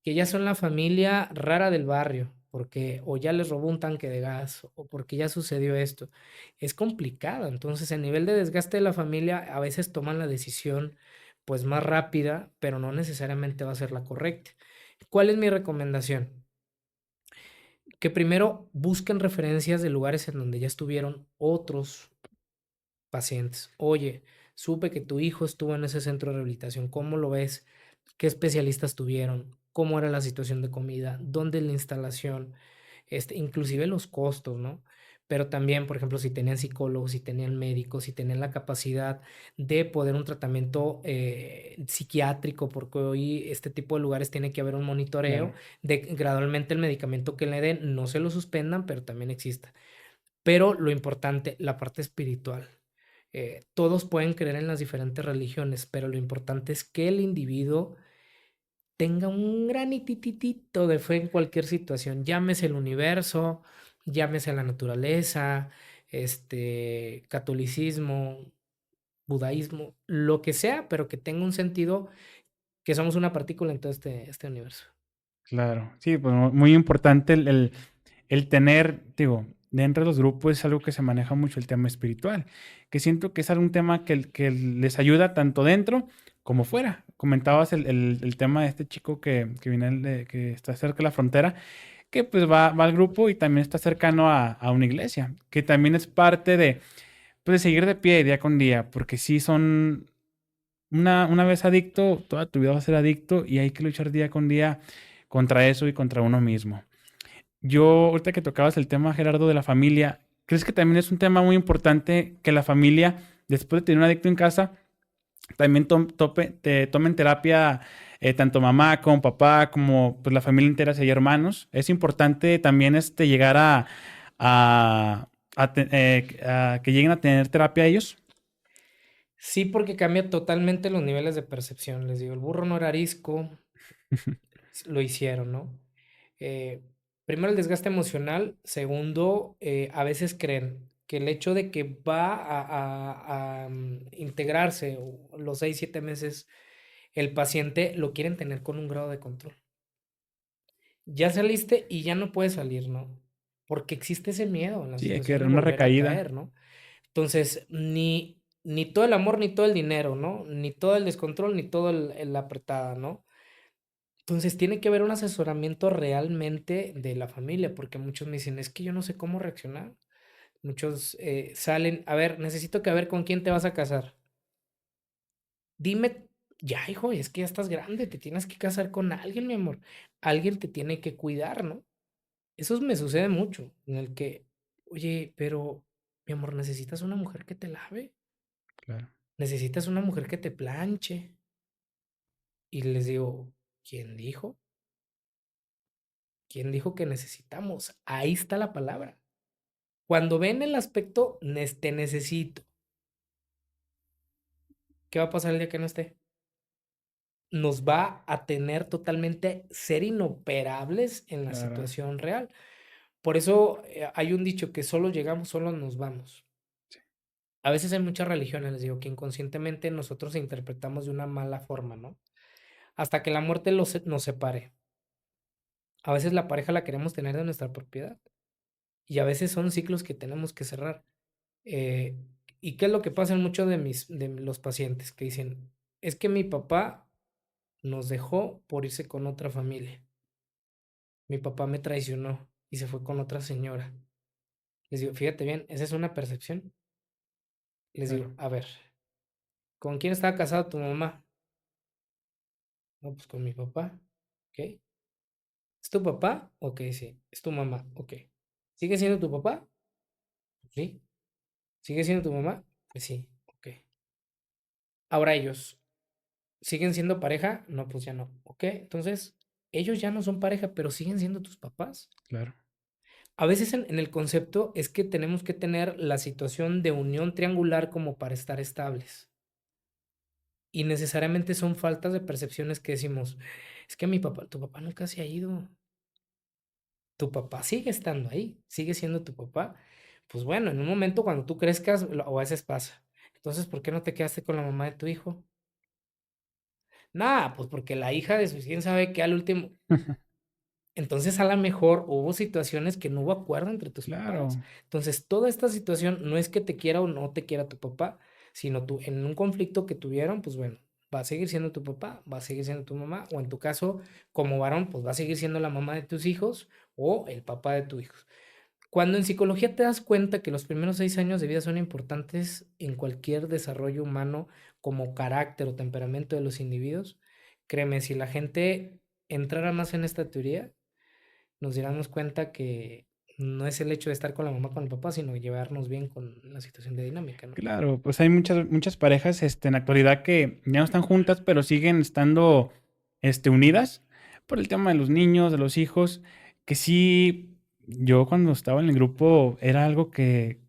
que ya son la familia rara del barrio, porque o ya les robó un tanque de gas o porque ya sucedió esto. Es complicado, entonces el nivel de desgaste de la familia a veces toman la decisión pues más rápida, pero no necesariamente va a ser la correcta. ¿Cuál es mi recomendación? Que primero busquen referencias de lugares en donde ya estuvieron otros pacientes. Oye, supe que tu hijo estuvo en ese centro de rehabilitación. ¿Cómo lo ves? ¿Qué especialistas tuvieron? ¿Cómo era la situación de comida? ¿Dónde es la instalación? Inclusive los costos, ¿no? Pero también, por ejemplo, si tenían psicólogos, si tenían médicos, si tenían la capacidad de poder un tratamiento psiquiátrico, porque hoy este tipo de lugares tiene que haber un monitoreo Claro, de gradualmente el medicamento que le den, no se lo suspendan, pero también exista. Pero lo importante, la parte espiritual. Todos pueden creer en las diferentes religiones, pero lo importante es que el individuo tenga un granititito de fe en cualquier situación, llámese el universo, llámese la naturaleza, catolicismo, budaísmo, lo que sea, pero que tenga un sentido que somos una partícula en todo este universo. claro. Sí, pues muy importante el tener, digo, dentro de los grupos es algo que se maneja mucho el tema espiritual, que siento que es algún tema que les ayuda tanto dentro como fuera. Comentabas el tema de este chico que viene que está cerca de la frontera, que pues va al grupo y también está cercano a una iglesia, que también es parte de, pues, de seguir de pie día con día, porque sí son una vez adicto, toda tu vida vas a ser adicto y hay que luchar día con día contra eso y contra uno mismo. Yo, ahorita que tocabas el tema, Gerardo, de la familia, ¿crees que también es un tema muy importante que la familia, después de tener un adicto en casa, también tomen terapia, tanto mamá como papá, como pues la familia entera, si hay hermanos? Es importante también llegar a, a que lleguen a tener terapia ellos. Sí, porque cambia totalmente los niveles de percepción. Les digo, el burro no era arisco, lo hicieron, ¿no? Eh, Primero el desgaste emocional, segundo, a veces creen que el hecho de que va a integrarse los 6, 7 meses, el paciente lo quieren tener con un grado de control. Ya saliste y ya no puedes salir, ¿no? Porque existe ese miedo en la Sí, hay que situación dar de una volver a recaída. caer, ¿no? Entonces, ni todo el amor, ni todo el dinero, ¿no? Ni todo el descontrol, ni todo la apretada, ¿no? Entonces, tiene que haber un asesoramiento realmente de la familia, porque muchos me dicen, es que yo no sé cómo reaccionar. Muchos salen, a ver, necesito que a ver con quién te vas a casar. Dime, ya, hijo, es que ya estás grande, te tienes que casar con alguien, mi amor. Alguien te tiene que cuidar, ¿no? Eso me sucede mucho, en el que, oye, pero, mi amor, necesitas una mujer que te lave, Claro, necesitas una mujer que te planche. Y les digo, ¿quién dijo? ¿Quién dijo que necesitamos? Ahí está la palabra. Cuando ven el aspecto, te necesito, ¿qué va a pasar el día que no esté? Nos va a tener totalmente ser inoperables en la claro. situación real. Por eso hay un dicho que solo llegamos, solo nos vamos. Sí, A veces hay muchas religiones, les digo, que inconscientemente nosotros interpretamos de una mala forma, ¿no? Hasta que la muerte nos separe. A veces la pareja la queremos tener de nuestra propiedad y a veces son ciclos que tenemos que cerrar. Eh, ¿Y qué es lo que pasa en muchos de los pacientes que dicen, es que mi papá nos dejó por irse con otra familia? Mi papá me traicionó y se fue con otra señora. Les digo, fíjate bien, esa es una percepción. Les claro, digo, a ver, ¿con quién estaba casada tu mamá? No, pues con mi papá. ¿Ok? ¿Es tu papá? Ok, sí. ¿Es tu mamá? Ok. ¿Sigue siendo tu papá? Sí. ¿Sigue siendo tu mamá? Pues sí. Ok. Ahora ellos, ¿siguen siendo pareja? No, pues ya no. Ok. Entonces, ellos ya no son pareja, pero siguen siendo tus papás. claro. A veces en el concepto es que tenemos que tener la situación de unión triangular como para estar estables. Y necesariamente son faltas de percepciones que decimos, es que mi papá, tu papá nunca se ha ido. Tu papá sigue estando ahí, sigue siendo tu papá. Pues bueno, en un momento cuando tú crezcas, o a veces pasa. Entonces, ¿por qué no te quedaste con la mamá de tu hijo? Nada, pues porque la hija de su quién sabe qué al último. Entonces, a lo mejor hubo situaciones que no hubo acuerdo entre tus papás. Claro, Entonces, toda esta situación no es que te quiera o no te quiera tu papá, sino tú en un conflicto que tuvieron, pues bueno, va a seguir siendo tu papá, va a seguir siendo tu mamá, o en tu caso, como varón, pues va a seguir siendo la mamá de tus hijos o el papá de tus hijos. Cuando en psicología te das cuenta que los primeros 6 años de vida son importantes en cualquier desarrollo humano como carácter o temperamento de los individuos, créeme, si la gente entrara más en esta teoría, nos diéramos cuenta que no es el hecho de estar con la mamá, con el papá, sino llevarnos bien con la situación de dinámica, ¿no? Claro, pues hay muchas parejas, en la actualidad que ya no están juntas, pero siguen estando, unidas por el tema de los niños, de los hijos, que sí, yo cuando estaba en el grupo era algo que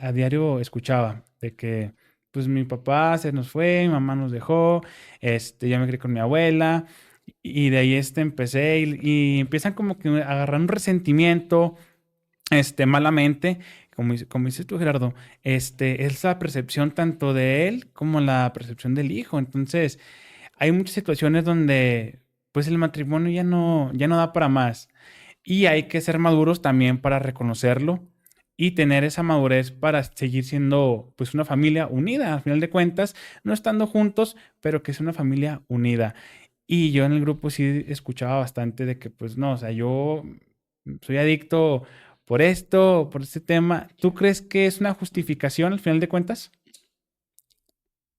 a diario escuchaba, de que, pues mi papá se nos fue, mi mamá nos dejó, yo me crié con mi abuela, y de ahí, empecé, y empiezan como que a agarrar un resentimiento, malamente, como dices tú, Gerardo, es la percepción tanto de él como la percepción del hijo. Entonces, hay muchas situaciones donde, pues, el matrimonio ya no da para más. Y hay que ser maduros también para reconocerlo y tener esa madurez para seguir siendo, pues, una familia unida, al final de cuentas, no estando juntos, pero que es una familia unida. Y yo en el grupo sí escuchaba bastante de que, pues no, o sea, yo soy adicto por esto, por este tema. ¿Tú crees que es una justificación al final de cuentas?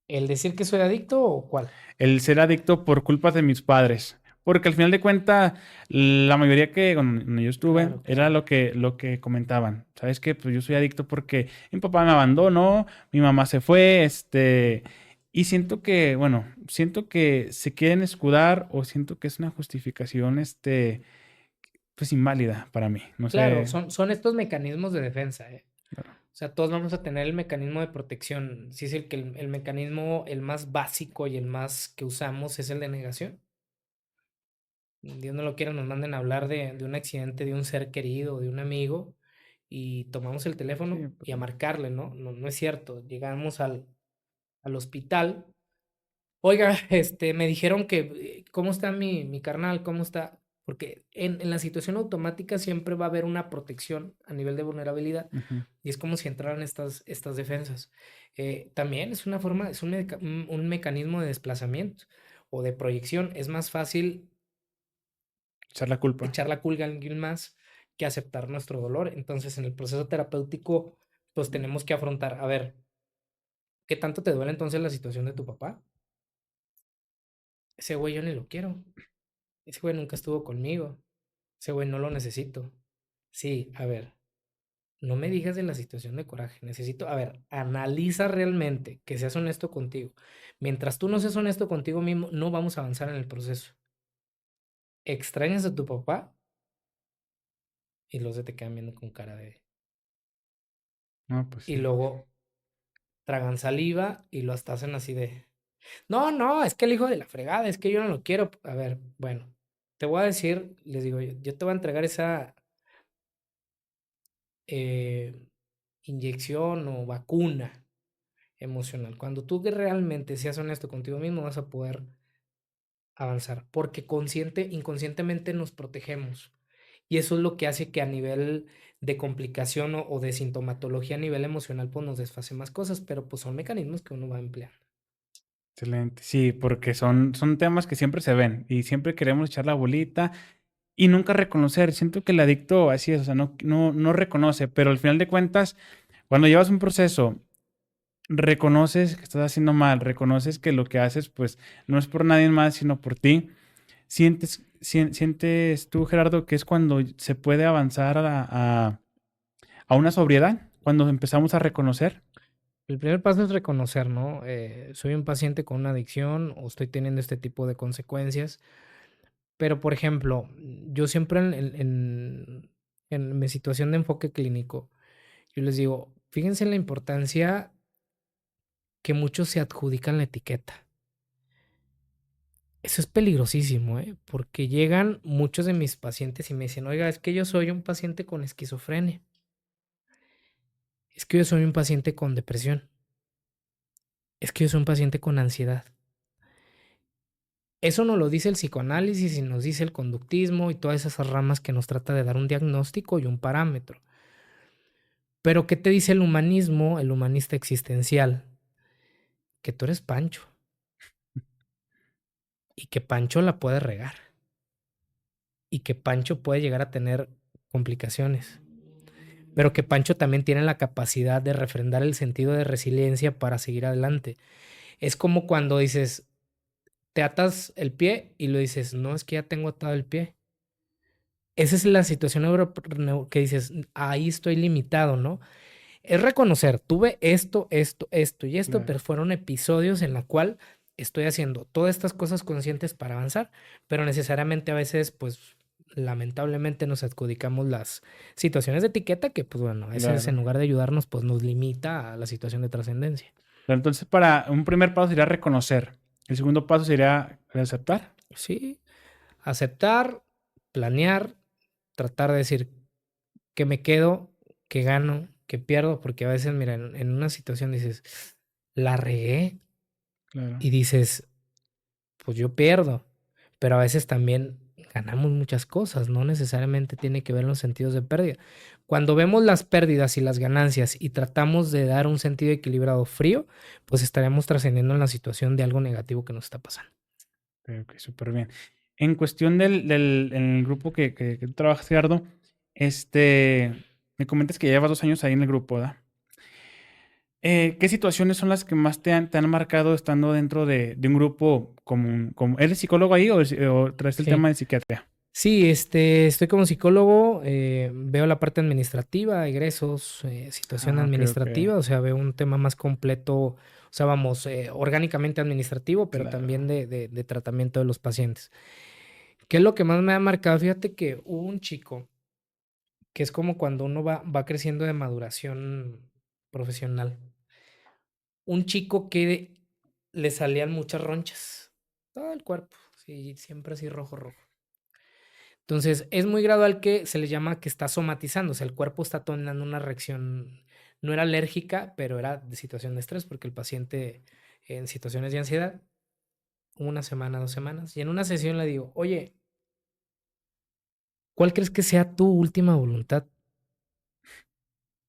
¿El decir que soy adicto o cuál? El ser adicto por culpa de mis padres. Porque al final de cuentas, la mayoría que cuando yo estuve Claro, era claro. lo que comentaban. ¿Sabes qué? Pues yo soy adicto porque mi papá me abandonó, mi mamá se fue, y siento que, bueno, siento que se quieren escudar o siento que es una justificación, pues inválida para mí. No Claro, sé. son estos mecanismos de defensa, ¿eh? Claro. O sea, todos vamos a tener el mecanismo de protección. Sí, es el que el mecanismo, el más básico y el más que usamos es el de negación. Dios no lo quiera, nos manden a hablar de un accidente de un ser querido, de un amigo, y tomamos el Sí, teléfono y a pero marcarle, ¿no? No, no es cierto. Llegamos al hospital. Oiga, me dijeron que, ¿cómo está mi carnal? ¿Cómo está? Porque en la situación automática siempre va a haber una protección a nivel de vulnerabilidad ujú, y es como si entraran estas defensas. También es una forma, es un mecanismo de desplazamiento o de proyección. Es más fácil echar la culpa. echar la culpa a alguien más que aceptar nuestro dolor. Entonces, en el proceso terapéutico, pues tenemos que afrontar, a ver, ¿qué tanto te duele entonces la situación de tu papá? Ese güey yo ni lo quiero. Ese güey nunca estuvo conmigo. Ese güey no lo necesito. Sí, a ver, no me digas de la situación de coraje. Necesito, a ver, analiza realmente, que seas honesto contigo. Mientras tú no seas honesto contigo mismo, no vamos a avanzar en el proceso. Extrañas a tu papá y los de te quedan viendo con cara de... No, pues Y sí. luego tragan saliva y lo hasta hacen así de... No, no, es que el hijo de la fregada, es que yo no lo quiero. A ver, bueno, te voy a decir, les digo, yo te voy a entregar esa eh, inyección o vacuna emocional. Cuando tú que realmente seas honesto contigo mismo, vas a poder avanzar, porque inconscientemente nos protegemos. Y eso es lo que hace que a nivel de complicación o de sintomatología a nivel emocional, pues nos desfase más cosas, pero pues son mecanismos que uno va empleando. Excelente. Sí, porque son temas que siempre se ven y siempre queremos echar la bolita y nunca reconocer. Siento que el adicto así es, o sea, no reconoce, pero al final de cuentas, cuando llevas un proceso, reconoces que estás haciendo mal, reconoces que lo que haces, pues, no es por nadie más, sino por ti. ¿Sientes tú, Gerardo, que es cuando se puede avanzar a una sobriedad? Cuando empezamos a reconocer. El primer paso es reconocer, ¿no? Soy un paciente con una adicción o estoy teniendo este tipo de consecuencias. Pero, por ejemplo, yo siempre en mi situación de enfoque clínico, yo les digo, fíjense en la importancia que muchos se adjudican la etiqueta. Eso es peligrosísimo, ¿eh? Porque llegan muchos de mis pacientes y me dicen, oiga, es que yo soy un paciente con esquizofrenia, es que yo soy un paciente con depresión, es que yo soy un paciente con ansiedad. Eso nos lo dice el psicoanálisis y nos dice el conductismo y todas esas ramas que nos trata de dar un diagnóstico y un parámetro. Pero ¿qué te dice el humanismo, el humanista existencial? Que tú eres Pancho y que Pancho la puede regar y que Pancho puede llegar a tener complicaciones. pero que Pancho también tiene la capacidad de refrendar el sentido de resiliencia para seguir adelante. Es como cuando dices, te atas el pie y lo dices, no, es que ya tengo atado el pie. Esa es la situación que dices, ahí estoy limitado, ¿no? Es reconocer, tuve esto y esto, Claro. pero fueron episodios en la cual estoy haciendo todas estas cosas conscientes para avanzar, pero necesariamente a veces, pues, lamentablemente nos adjudicamos las situaciones de etiqueta que, pues, bueno, a veces en Claro. lugar de ayudarnos, pues, nos limita a la situación de trascendencia. Pero entonces, para un primer paso sería reconocer. El segundo paso sería aceptar. Sí, aceptar, planear, tratar de decir que me quedo, que gano, que pierdo, porque a veces, mira, en una situación dices, la regué Claro. y dices, pues yo pierdo, pero a veces también ganamos muchas cosas, no necesariamente tiene que ver en los sentidos de pérdida. Cuando vemos las pérdidas y las ganancias y tratamos de dar un sentido equilibrado frío, pues estaremos trascendiendo en la situación de algo negativo que nos está pasando. Ok, súper bien. En cuestión en el grupo que tú trabajas, Gerardo, me comentas que ya llevas 2 años ahí en el grupo, ¿verdad? ¿Qué situaciones son las que más te han marcado estando dentro de un grupo como ¿eres psicólogo ahí o traes el Sí. tema de psiquiatría? Sí, estoy como psicólogo, veo la parte administrativa, egresos, situación Ah, ok, ok. administrativa, o sea, veo un tema más completo, o sea, vamos, orgánicamente administrativo, pero Claro. también de tratamiento de los pacientes. ¿Qué es lo que más me ha marcado? Fíjate que hubo un chico que es como cuando uno va creciendo de maduración profesional. Un chico que le salían muchas ronchas, todo el cuerpo, sí, siempre así rojo, rojo. Entonces, es muy gradual que se le llama que está somatizando, o sea, el cuerpo está tomando una reacción, no era alérgica, pero era de situación de estrés, porque el paciente en situaciones de ansiedad, una semana, 2 semanas, y en una sesión le digo, oye, ¿cuál crees que sea tu última voluntad?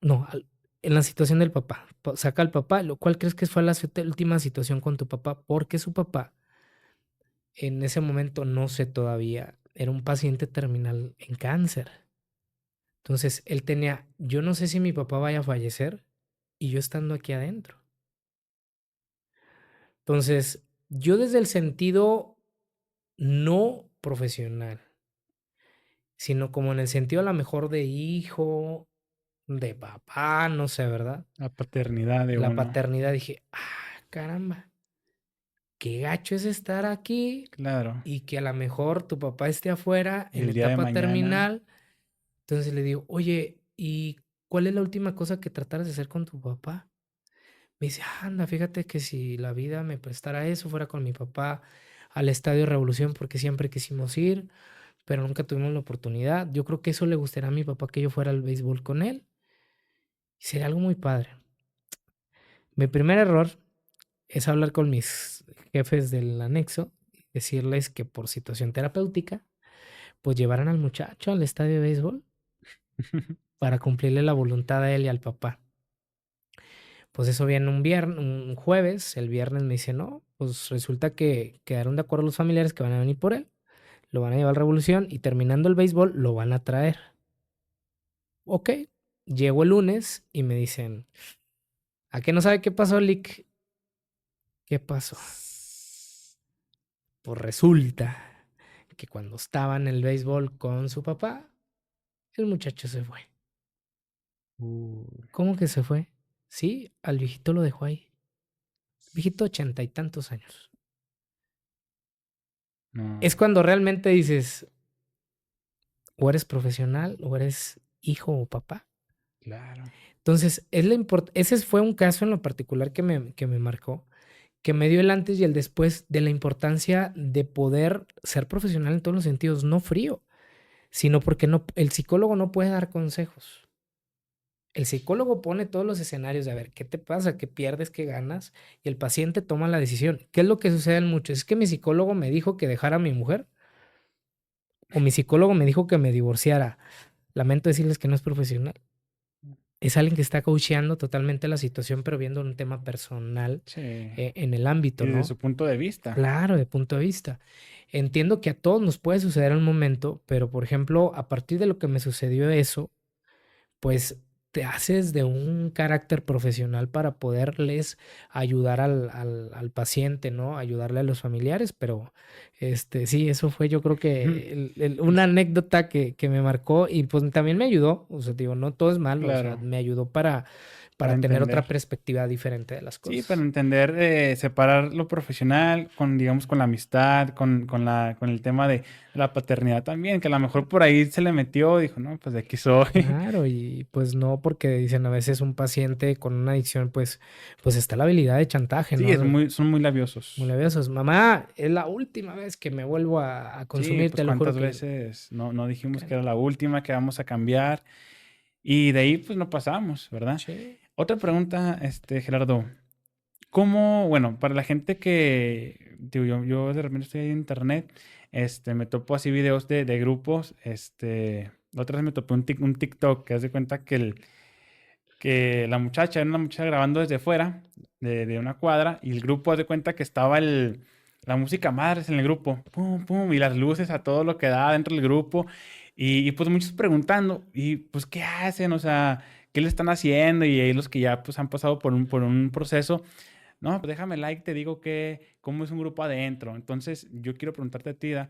No, en la situación del papá, saca al papá, ¿cuál crees que fue la última situación con tu papá? Porque su papá, en ese momento, no sé todavía, era un paciente terminal en cáncer. Entonces, él tenía, yo no sé si mi papá vaya a fallecer y yo estando aquí adentro. Entonces, yo desde el sentido no profesional, sino como en el sentido a lo mejor de hijo, de papá, no sé, ¿verdad? La paternidad de La uno. paternidad, dije, caramba, qué gacho es estar aquí Claro. y que a lo mejor tu papá esté afuera Y en el día de etapa mañana, terminal. Entonces le digo, oye, ¿y cuál es la última cosa que trataras de hacer con tu papá? Me dice, anda, fíjate que si la vida me prestara eso, fuera con mi papá al Estadio Revolución, porque siempre quisimos ir, pero nunca tuvimos la oportunidad. Yo creo que eso le gustaría a mi papá que yo fuera al béisbol con él. Y sería algo muy padre. Mi primer error es hablar con mis jefes del anexo y decirles que por situación terapéutica, pues llevaran al muchacho al estadio de béisbol para cumplirle la voluntad a él y al papá. Pues eso viene un jueves, el viernes me dice, no, pues resulta que quedaron de acuerdo los familiares que van a venir por él, lo van a llevar a Revolución y terminando el béisbol lo van a traer. Ok, llego el lunes y me dicen, ¿a qué no sabe qué pasó, Lick? ¿Qué pasó? Pues resulta que cuando estaba en el béisbol con su papá, el muchacho se fue. Uy, ¿Cómo que se fue? Sí, al viejito lo dejó ahí. Viejito 80 y tantos años. Es no, cuando realmente dices, o eres profesional o eres hijo o papá. claro. Entonces, ese fue un caso en lo particular que me marcó, que me dio el antes y el después de la importancia de poder ser profesional en todos los sentidos, no frío, sino porque no, el psicólogo no puede dar consejos. El psicólogo pone todos los escenarios de a ver qué te pasa, qué pierdes, qué ganas, y el paciente toma la decisión. ¿Qué es lo que sucede en muchos? Es que mi psicólogo me dijo que dejara a mi mujer, o mi psicólogo me dijo que me divorciara. Lamento decirles que no es profesional. Es alguien que está coacheando totalmente la situación, pero viendo un tema personal Sí. en el Y ámbito, desde ¿no? su punto de vista. Claro, de punto de vista. Entiendo que a todos nos puede suceder en un momento, pero por ejemplo, a partir de lo que me sucedió eso, pues te haces de un carácter profesional para poderles ayudar al paciente, ¿no? Ayudarle a los familiares, pero, sí, eso fue yo creo Ujú. que una anécdota que me marcó y, pues, también me ayudó, o sea, digo, no todo es malo, o sea, Claro, me ayudó para para tener otra entender. perspectiva diferente de las Sí, para cosas. entender, separar lo profesional con, digamos, con la amistad, con el tema de la paternidad también, que a lo mejor por ahí se le metió, dijo, no, pues de aquí soy. Claro, y pues no, porque dicen a veces un paciente con una adicción, pues está la habilidad de chantaje, Sí, ¿no? son muy Muy labiosos. nerviosos. Mamá, es la última vez que me vuelvo a Sí, consumir, pues te lo juro cuántas que... veces no dijimos que que- era la última, que vamos a cambiar, y de ahí pues no pasamos, ¿verdad? Sí, Otra pregunta, Gerardo, ¿cómo, bueno, para la gente que, digo, yo de repente estoy ahí en internet, me topo así videos de grupos, la otra vez me topé un TikTok que haz de cuenta que la muchacha, era una muchacha grabando desde fuera de una cuadra y el grupo haz de cuenta que estaba la música madres en el grupo, pum, pum, y las luces a todo lo que da dentro del grupo pues muchos preguntando, y pues, ¿qué hacen? O sea, ¿qué le están haciendo? Y ahí los que ya pues han pasado por un proceso, no, pues déjame like, te digo cómo es un grupo adentro. Entonces, yo quiero preguntarte a ti, Da,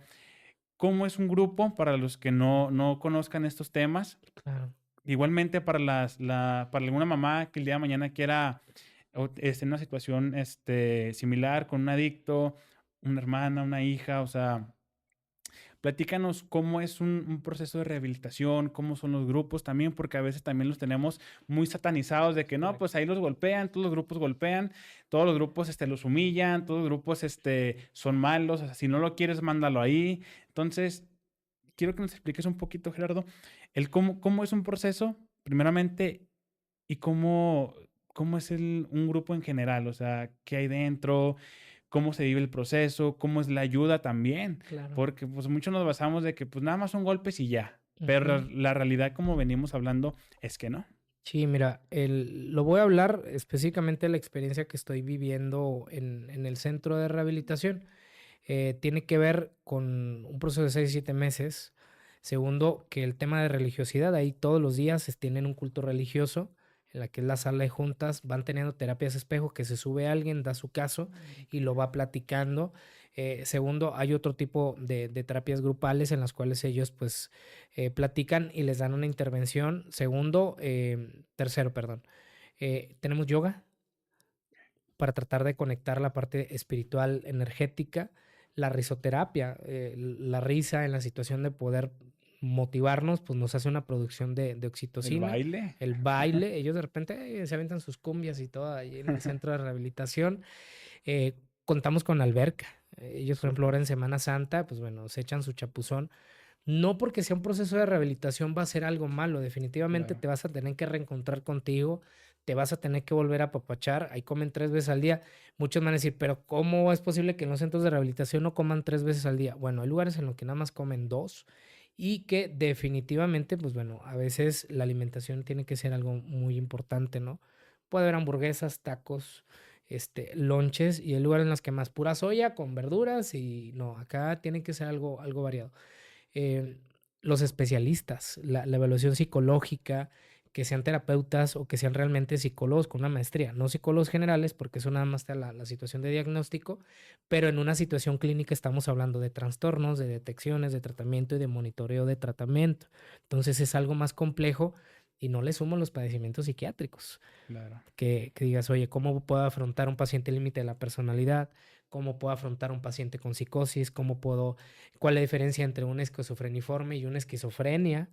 ¿cómo es un grupo para los que no conozcan estos temas? claro. Igualmente para para alguna mamá que el día de mañana quiera esté en una situación similar con un adicto, una hermana, una hija, o sea, platícanos cómo es un proceso de rehabilitación, cómo son los grupos también, porque a veces también los tenemos muy satanizados de que no, Correcto. pues ahí los golpean, todos los grupos golpean, todos los grupos los humillan, todos los grupos son malos, o sea, si no lo quieres, mándalo ahí. Entonces, quiero que nos expliques un poquito, Gerardo, el cómo es un proceso, primeramente, y cómo es un grupo en general, o sea, qué hay dentro, cómo se vive el proceso, cómo es la ayuda también, Claro. porque pues muchos nos basamos de que pues nada más son golpes y ya, pero Ujú. la realidad como venimos hablando es que no. Sí, mira, lo voy a hablar específicamente de la experiencia que estoy viviendo en el centro de rehabilitación. Tiene que ver con un proceso de 6 7 meses. Segundo, que el tema de religiosidad, ahí todos los días tienen un culto religioso, en la que es la sala de juntas, van teniendo terapias espejo, que se sube alguien, da su caso y lo va platicando. Segundo, hay otro tipo de terapias grupales en las cuales ellos pues platican y les dan una intervención. Tercero, perdón, tenemos yoga para tratar de conectar la parte espiritual, energética, la risoterapia, la risa en la situación de poder motivarnos, pues nos hace una producción de El oxitocina, baile, el baile, ellos de repente se aventan sus cumbias y todo ahí en el centro de rehabilitación. Contamos con alberca. Ellos, por ejemplo, súper, ahora en Semana Santa, pues bueno, se echan su chapuzón. No porque sea un proceso de rehabilitación va a ser algo malo, definitivamente claro. te vas a tener que reencontrar contigo, te vas a tener que volver a apapachar, ahí comen 3 veces al día. Muchos van a decir, pero ¿cómo es posible que en los centros de rehabilitación no coman 3 veces al día? Bueno, hay lugares en los que nada más comen 2 y que definitivamente, pues bueno, a veces la alimentación tiene que ser algo muy importante, ¿no? Puede haber hamburguesas, tacos, lonches y hay lugares en los que más pura soya con verduras y no, acá tiene que ser algo variado. eh, los especialistas, la evaluación psicológica, que sean terapeutas o que sean realmente psicólogos con una maestría, no psicólogos generales, porque eso nada más está la situación de diagnóstico, pero en una situación clínica estamos hablando de trastornos, de detecciones, de tratamiento y de monitoreo de tratamiento. Entonces es algo más complejo y no le sumo los padecimientos psiquiátricos Claro. que digas, oye, ¿cómo puedo afrontar un paciente límite de la personalidad? ¿Cómo puedo afrontar un paciente con psicosis? ¿Cuál es la diferencia entre un esquizofreniforme y una esquizofrenia?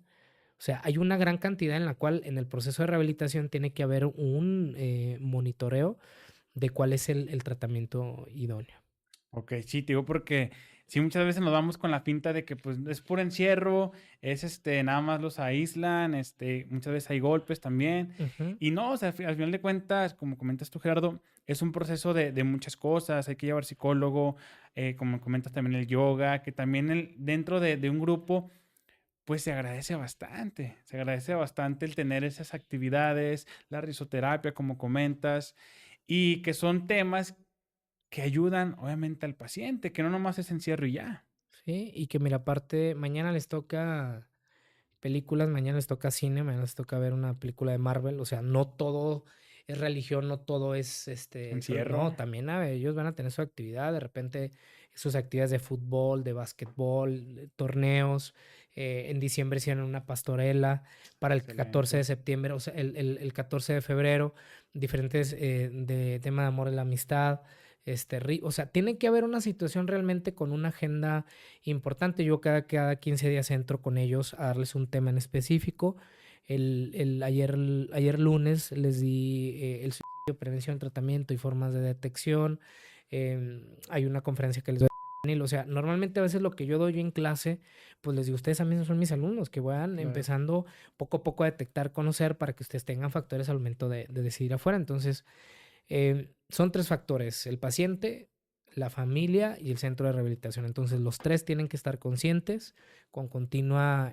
O sea, hay una gran cantidad en la cual en el proceso de rehabilitación tiene que haber un monitoreo de cuál es el tratamiento idóneo. Ok, sí, te digo porque sí, muchas veces nos vamos con la finta de que pues es puro encierro, es nada más los aíslan, muchas veces hay golpes también. Ujú. Y no, o sea, al final de cuentas, como comentas tú, Gerardo, es un proceso de muchas cosas, hay que llevar psicólogo, como comentas también el yoga, que también dentro de un grupo, pues se agradece bastante el tener esas actividades, la risoterapia, como comentas, y que son temas que ayudan obviamente al paciente, que no nomás es encierro y ya. Sí, y que mira, aparte, mañana les toca películas, mañana les toca cine, mañana les toca ver una película de Marvel, o sea, no todo es religión, no todo es solo, Encierro. no, también ellos van a tener su actividad, de repente sus actividades de fútbol, de básquetbol, torneos, en diciembre hicieron una pastorela, para el 14 de Excelente. septiembre, o sea, el 14 de febrero, diferentes de tema de amor y la amistad, o sea, tiene que haber una situación realmente con una agenda importante. Yo cada 15 días entro con ellos a darles un tema en específico. Ayer lunes les di el suicidio, prevención, tratamiento y formas de detección. Hay una conferencia que les doy. O sea, normalmente a veces lo que yo doy en clase, pues les digo, ustedes también son mis alumnos, que vayan Claro. empezando poco a poco a detectar, conocer, para que ustedes tengan factores al momento de decidir afuera. Entonces, son 3 factores: el paciente, la familia y el centro de rehabilitación. Entonces, los 3 tienen que estar conscientes con continua,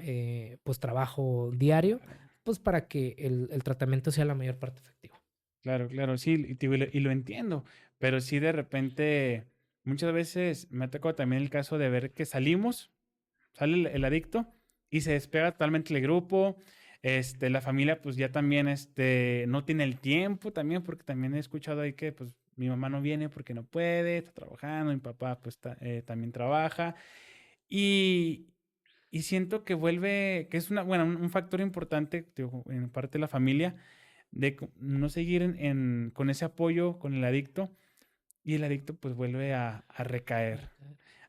pues, trabajo diario, Claro. pues, para que el tratamiento sea la mayor parte efectivo. Claro, claro, sí, y te digo, y lo entiendo, pero sí de repente, muchas veces me ha tocado también el caso de ver que salimos, sale el adicto y se despega totalmente el grupo, la familia pues ya también, no tiene el tiempo también, porque también he escuchado ahí que pues mi mamá no viene porque no puede, está trabajando, mi papá pues también trabaja, y, y siento que vuelve, que es bueno, un factor importante, te digo, en parte de la familia, de no seguir con ese apoyo con el adicto y el adicto pues vuelve a recaer.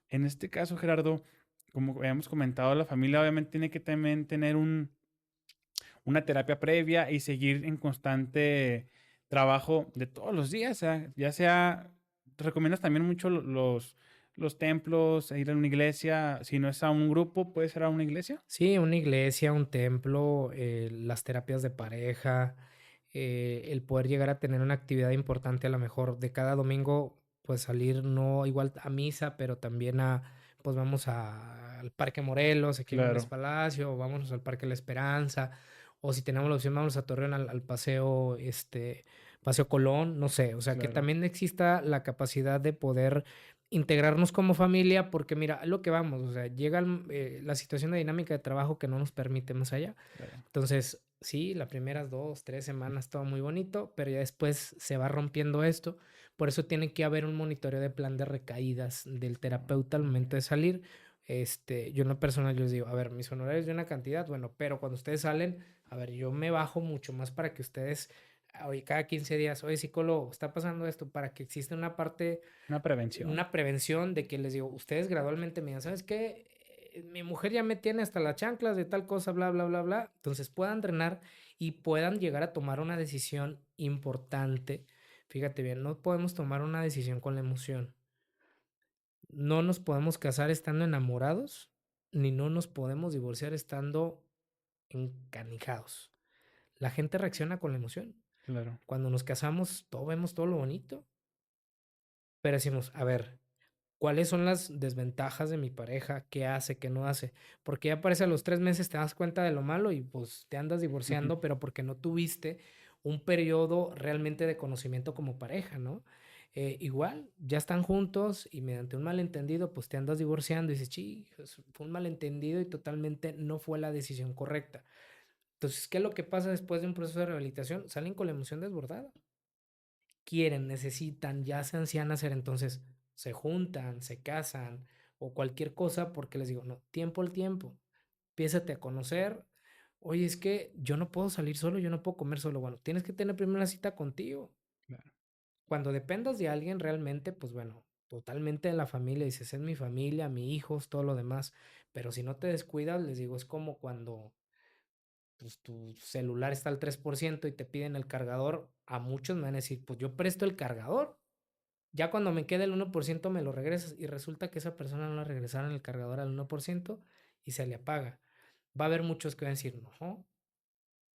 En este caso, Gerardo, como habíamos comentado, la familia obviamente tiene que también tener una terapia previa y seguir en constante trabajo de todos los días, ya sea, recomiendas también mucho los templos, ir a una iglesia, si no es a un grupo, puede ser a una iglesia. Sí, una iglesia, un templo, las terapias de pareja, el poder llegar a tener una actividad importante, a lo mejor de cada domingo, pues salir no igual a misa, pero también pues vamos al Parque Morelos, aquí en Gómez Claro, Palacio, o vámonos al Parque La Esperanza, o si tenemos la opción, vamos a Torreón al paseo, Paseo Colón, no sé, o sea, que claro, también exista la capacidad de poder integrarnos como familia, porque mira, a lo que vamos, o sea, llega la situación de dinámica de trabajo que no nos permite más allá. claro. Entonces, sí, las primeras 2, 3 semanas todo muy bonito, pero ya después se va rompiendo esto. Por eso tiene que haber un monitoreo de plan de recaídas del terapeuta al Ok, momento de salir. Yo en lo personal yo les digo, a ver, mis honorarios de una cantidad, bueno, pero cuando ustedes salen, a ver, yo me bajo mucho más para que ustedes, oye, cada 15 días, oye, psicólogo, está pasando esto, para que exista una parte, una prevención. una prevención de que les digo, ustedes gradualmente me digan, ¿sabes qué? Mi mujer ya me tiene hasta las chanclas de tal cosa, bla, bla, bla, bla. Entonces puedan drenar y puedan llegar a tomar una decisión importante. Fíjate bien, no podemos tomar una decisión con la emoción. No nos podemos casar estando enamorados, ni no nos podemos divorciar estando encanijados. La gente reacciona con la emoción. Claro, Cuando nos casamos, todo vemos todo lo bonito, pero decimos, a ver, ¿cuáles son las desventajas de mi pareja? ¿Qué hace? ¿Qué no hace? Porque ya parece a los 3 meses te das cuenta de lo malo y pues te andas divorciando, pero porque no tuviste un periodo realmente de conocimiento como pareja, ¿no? Igual, ya están juntos y mediante un malentendido, pues te andas divorciando y dices, sí, fue un malentendido y totalmente no fue la decisión correcta. Entonces, ¿qué es lo que pasa después de un proceso de rehabilitación? Salen con la emoción desbordada, quieren, necesitan, ya se ansían hacer, entonces se juntan, se casan o cualquier cosa porque les digo, no, tiempo al tiempo, empiézate a conocer. Oye, es que yo no puedo salir solo, yo no puedo comer solo. Bueno, tienes que tener primero una cita contigo. claro, Cuando dependas de alguien realmente, pues bueno, totalmente de la familia, dices, es mi familia, mis hijos, todo lo demás. Pero si no te descuidas, les digo, es como cuando pues, tu celular está al 3% y te piden el cargador. A muchos me van a decir, pues yo presto el cargador. Ya cuando me quede el 1% me lo regresas y resulta que esa persona no le regresaron el cargador al 1% y se le apaga. Va a haber muchos que van a decir, no,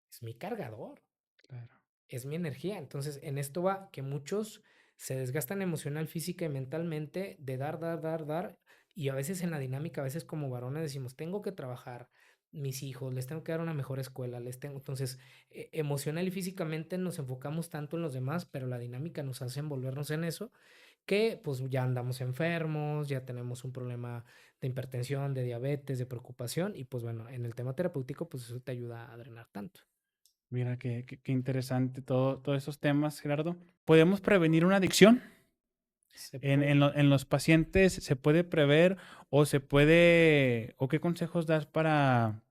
es mi cargador, claro, es mi energía. Entonces, en esto va que muchos se desgastan emocional, física y mentalmente de dar, dar, dar, dar. Y a veces en la dinámica, a veces como varones decimos, tengo que trabajar, mis hijos, les tengo que dar una mejor escuela, les tengo. Entonces, emocional y físicamente nos enfocamos tanto en los demás, pero la dinámica nos hace envolvernos en eso que pues ya andamos enfermos, ya tenemos un problema de hipertensión, de diabetes, de preocupación y pues bueno, en el tema terapéutico pues eso te ayuda a drenar tanto. Mira, qué interesante todos esos temas, Gerardo. ¿Podemos prevenir una adicción? Se En, puede. en los pacientes se puede prever o se puede, o qué consejos das para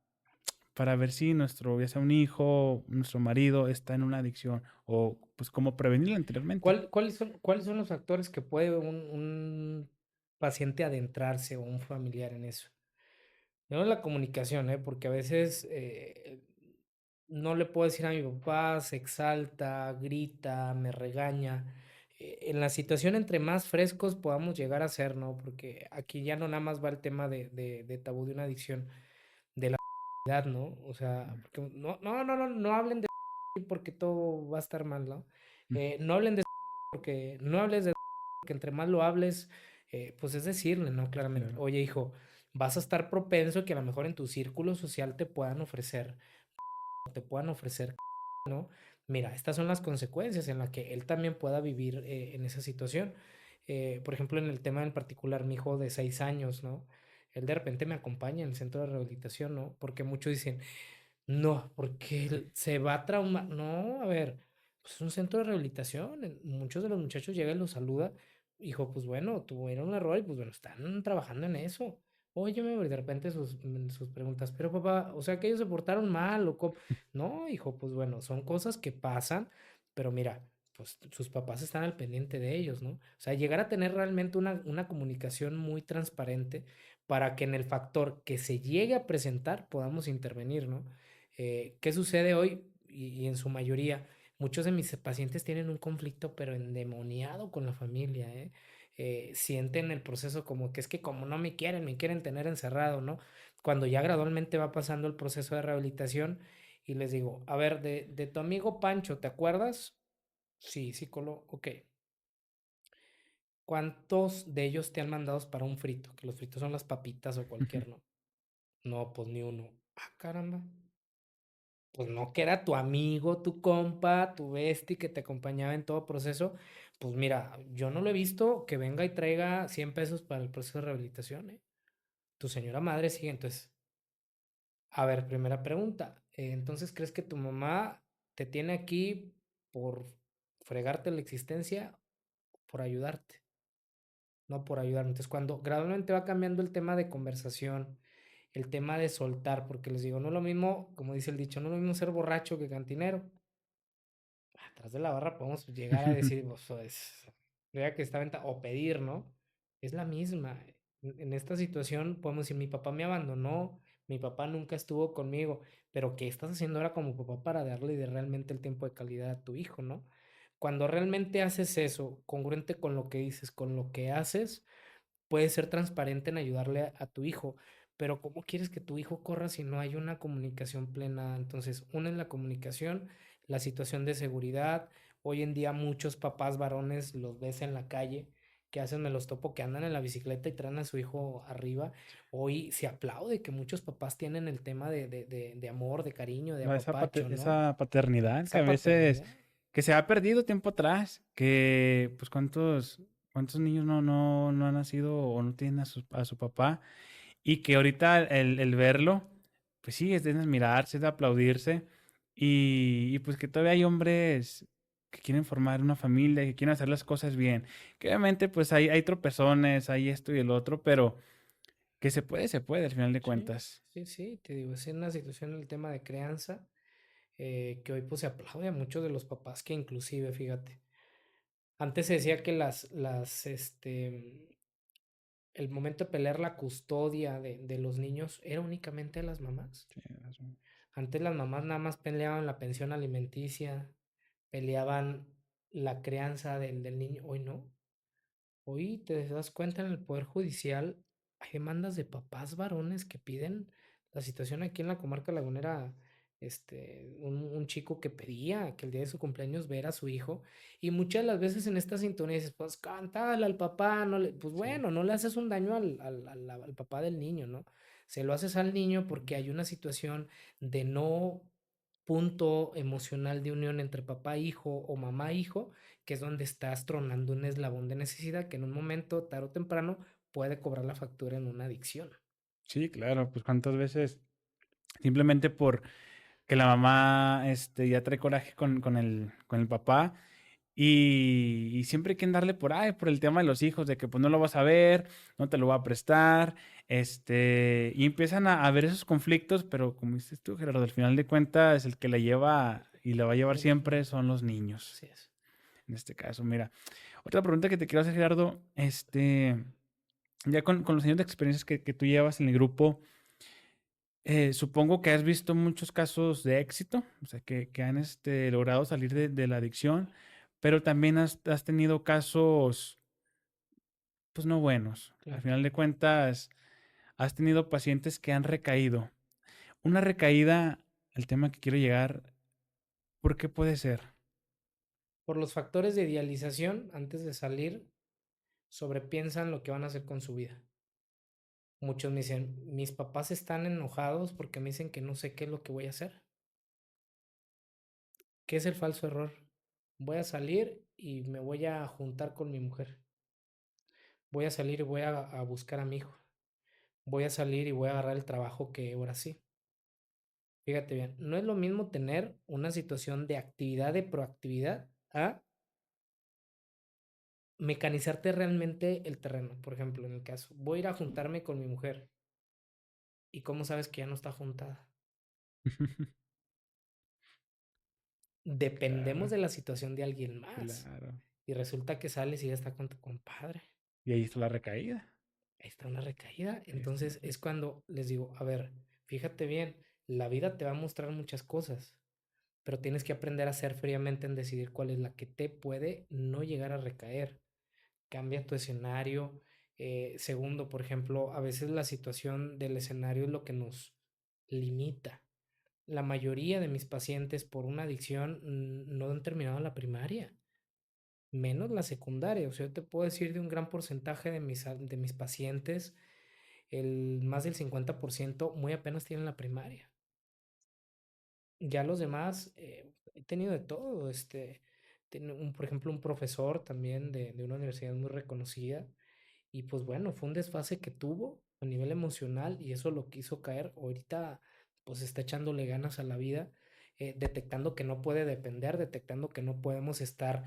ver si nuestro, ya sea un hijo, nuestro marido está en una adicción o pues cómo prevenirlo anteriormente? Cuáles son los factores que puede un paciente adentrarse o un familiar en eso? No la comunicación, ¿eh? Porque a veces no le puedo decir a mi papá, se exalta, grita, me regaña. En la situación entre más frescos podamos llegar a ser, ¿no? Porque aquí ya no nada más va el tema de tabú de una adicción, de la edad, ¿no? O sea, porque no hablen de porque todo va a estar mal, ¿no? Mm, No hablen de porque no hables de porque entre más lo hables, pues es decirle, ¿no? Claramente, claro. oye, hijo, vas a estar propenso que a lo mejor en tu círculo social te puedan ofrecer, ¿no? Mira, estas son las consecuencias en las que él también pueda vivir en esa situación. Por ejemplo, en el tema en particular, mi hijo de 6 años, ¿no? Él de repente me acompaña en el centro de rehabilitación, ¿no? Porque muchos dicen, no, porque él se va a traumar. No, a ver, pues es un centro de rehabilitación. Muchos de los muchachos llegan y los saluda. Hijo, pues bueno, tuvieron un error y pues bueno, están trabajando en eso. Óyeme, y de repente sus preguntas, pero papá, o sea que ellos se portaron mal o cómo. No, hijo, pues bueno, son cosas que pasan, pero mira, pues sus papás están al pendiente de ellos, ¿no? O sea, llegar a tener realmente una comunicación muy transparente para que en el factor que se llegue a presentar podamos intervenir, ¿no? ¿Qué sucede hoy? Y en su mayoría, muchos de mis pacientes tienen un conflicto, pero endemoniado con la familia, ¿eh? Sienten el proceso como que es que como no me quieren tener encerrado, ¿no? Cuando ya gradualmente va pasando el proceso de rehabilitación y les digo, a ver, de tu amigo Pancho, ¿te acuerdas? Sí, psicólogo, ok. ¿Cuántos de ellos te han mandado para un frito? Que los fritos son las papitas o cualquier, ¿no? No, pues ni uno. Ah, caramba. Pues no, que era tu amigo, tu compa, tu bestie que te acompañaba en todo proceso. Pues mira, yo no lo he visto que venga y traiga 100 pesos para el proceso de rehabilitación, ¿eh? Tu señora madre sigue. Entonces, a ver, primera pregunta. Entonces, ¿crees que tu mamá te tiene aquí por fregarte la existencia o por ayudarte? No por ayudarme. Entonces, cuando gradualmente va cambiando el tema de conversación, el tema de soltar, porque les digo, no es lo mismo, como dice el dicho, no es lo mismo ser borracho que cantinero. Atrás de la barra podemos llegar a decir, pues, vea que está venta, o pedir, ¿no? Es la misma. En esta situación podemos decir, mi papá me abandonó, mi papá nunca estuvo conmigo, pero ¿qué estás haciendo ahora como papá para darle realmente el tiempo de calidad a tu hijo, ¿no? Cuando realmente haces eso, congruente con lo que dices, con lo que haces, puedes ser transparente en ayudarle a tu hijo, pero ¿cómo quieres que tu hijo corra si no hay una comunicación plena? Entonces, una es la comunicación, la situación de seguridad. Hoy en día muchos papás varones los ves en la calle, que hacen, me los topo, que andan en la bicicleta y traen a su hijo arriba. Hoy se aplaude que muchos papás tienen el tema de amor, de cariño, de apapacho, ¿no? Esa paternidad que a Esa veces paternidad. que se ha perdido tiempo atrás, que pues cuántos niños no han nacido o no tienen a su papá y que ahorita el verlo, pues sí, es de admirarse, es de aplaudirse y pues que todavía hay hombres que quieren formar una familia, que quieren hacer las cosas bien, que obviamente pues hay tropezones, hay esto y el otro, pero que se puede al final de Sí, cuentas. sí, sí, te digo, es una situación en el tema de crianza que hoy pues se aplaude a muchos de los papás que inclusive, fíjate, antes se decía que el momento de pelear la custodia de los niños era únicamente a las mamás. Sí, Antes las mamás nada más peleaban la pensión alimenticia, peleaban la crianza del niño, hoy no. Hoy te das cuenta en el Poder Judicial, hay demandas de papás varones que piden la situación aquí en la comarca lagunera, un chico que pedía que el día de su cumpleaños ver a su hijo, y muchas de las veces en esta sintonía dices, pues cántale al papá, no le, pues sí. bueno, no le haces un daño al papá del niño, ¿no? Se lo haces al niño porque hay una situación de no punto emocional de unión entre papá e hijo o mamá e hijo que es donde estás tronando un eslabón de necesidad que en un momento, tarde o temprano, puede cobrar la factura en una adicción. Sí, claro, pues cuántas veces simplemente por que la mamá ya trae coraje con el papá y siempre quieren darle por ahí, por el tema de los hijos, de que pues no lo vas a ver, no te lo va a prestar, y empiezan a ver esos conflictos, pero como dices tú, Gerardo, al final de cuentas el que la lleva y la va a llevar Son los siempre niños. son los niños, Así es. en este caso. Mira, otra pregunta que te quiero hacer, Gerardo, ya con los años de experiencias que tú llevas en el grupo, supongo que has visto muchos casos de éxito, o sea, que han logrado salir de la adicción, pero también has tenido casos, pues no buenos. Al Claro. final de cuentas, has tenido pacientes que han recaído. Una recaída, el tema que quiero llegar, ¿por qué puede ser? Por los factores de idealización, antes de salir, sobrepiensan lo que van a hacer con su vida. Muchos me dicen, mis papás están enojados porque me dicen que no sé qué es lo que voy a hacer. ¿Qué es el falso error? Voy a salir y me voy a juntar con mi mujer. Voy a salir y voy a buscar a mi hijo. Voy a salir y voy a agarrar el trabajo que ahora sí. Fíjate bien, no es lo mismo tener una situación de actividad, de proactividad, a mecanizarte realmente el terreno. Por ejemplo, en el caso, voy a ir a juntarme con mi mujer. ¿Y cómo sabes que ya no está juntada? Dependemos Claro, de la situación de alguien más. claro. Y resulta que sales y ya está con tu compadre. Y ahí está la recaída. Ahí está una recaída. Ahí está la Entonces es recaída. cuando les digo, a ver, fíjate bien, la vida te va a mostrar muchas cosas, pero tienes que aprender a ser fríamente en decidir cuál es la que te puede no llegar a recaer. Cambia tu escenario. Segundo, por ejemplo, a veces la situación del escenario es lo que nos limita. La mayoría de mis pacientes por una adicción no han terminado la primaria, menos la secundaria. O sea, yo te puedo decir de un gran porcentaje de mis pacientes, más del 50% muy apenas tienen la primaria. Ya los demás, he tenido de todo. Por ejemplo, un profesor también de una universidad muy reconocida. Y pues bueno, fue un desfase que tuvo a nivel emocional y eso lo quiso caer. Ahorita pues está echándole ganas a la vida, detectando que no puede depender, detectando que no podemos estar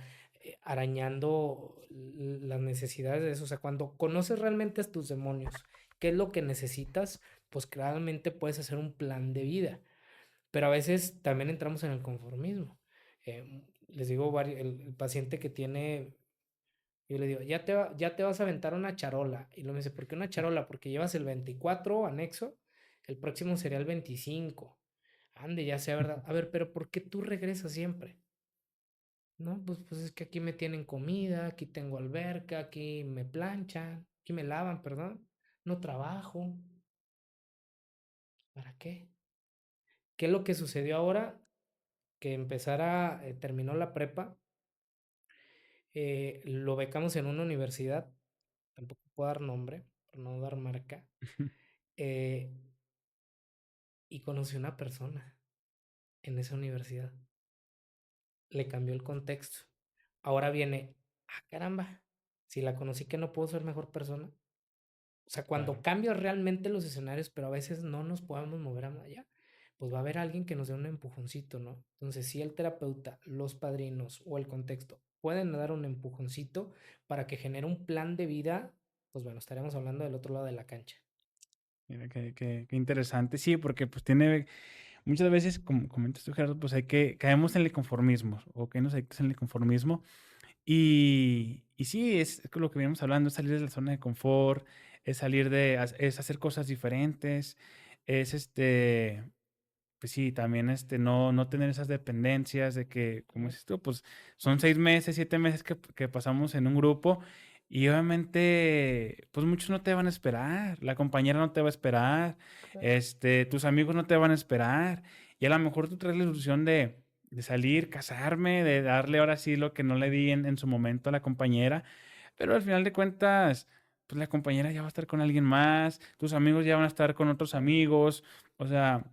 arañando las necesidades de eso. O sea, cuando conoces realmente a tus demonios, qué es lo que necesitas, pues claramente puedes hacer un plan de vida. Pero a veces también entramos en el conformismo. Les digo, el paciente que tiene yo le digo, ya te vas a aventar una charola. Y luego me dice, ¿por qué una charola? Porque llevas el 24 anexo, el próximo sería el 25. Ande, ya sea verdad. A ver, pero ¿por qué tú regresas siempre? No, pues es que aquí me tienen comida, aquí tengo alberca, aquí me planchan, aquí me lavan, perdón. No trabajo. ¿Para qué? ¿Qué es lo que sucedió ahora? Que terminó la prepa, lo becamos en una universidad, tampoco puedo dar nombre, por no dar marca. eh, y conocí una persona en esa universidad. Le cambió el contexto. Ahora viene, caramba, si la conocí que no puedo ser mejor persona. O sea, cuando Claro. cambias realmente los escenarios, pero a veces no nos podemos mover a allá, pues va a haber alguien que nos dé un empujoncito, ¿no? Entonces, si el terapeuta, los padrinos o el contexto pueden dar un empujoncito para que genere un plan de vida, pues bueno, estaremos hablando del otro lado de la cancha. Mira, qué interesante. Sí, porque pues tiene muchas veces, como comentas tú, Gerardo, pues caemos en el conformismo, o que nos adictos en el conformismo. Y sí, es lo que veníamos hablando, es salir de la zona de confort, es salir es hacer cosas diferentes, es pues sí, también no tener esas dependencias de que, como Claro, dices tú, pues son 6 meses, 7 meses que pasamos en un grupo y obviamente, pues muchos no te van a esperar, la compañera no te va a esperar, claro. tus amigos no te van a esperar y a lo mejor tú traes la ilusión de salir, casarme, de darle ahora sí lo que no le di en su momento a la compañera, pero al final de cuentas, pues la compañera ya va a estar con alguien más, tus amigos ya van a estar con otros amigos, o sea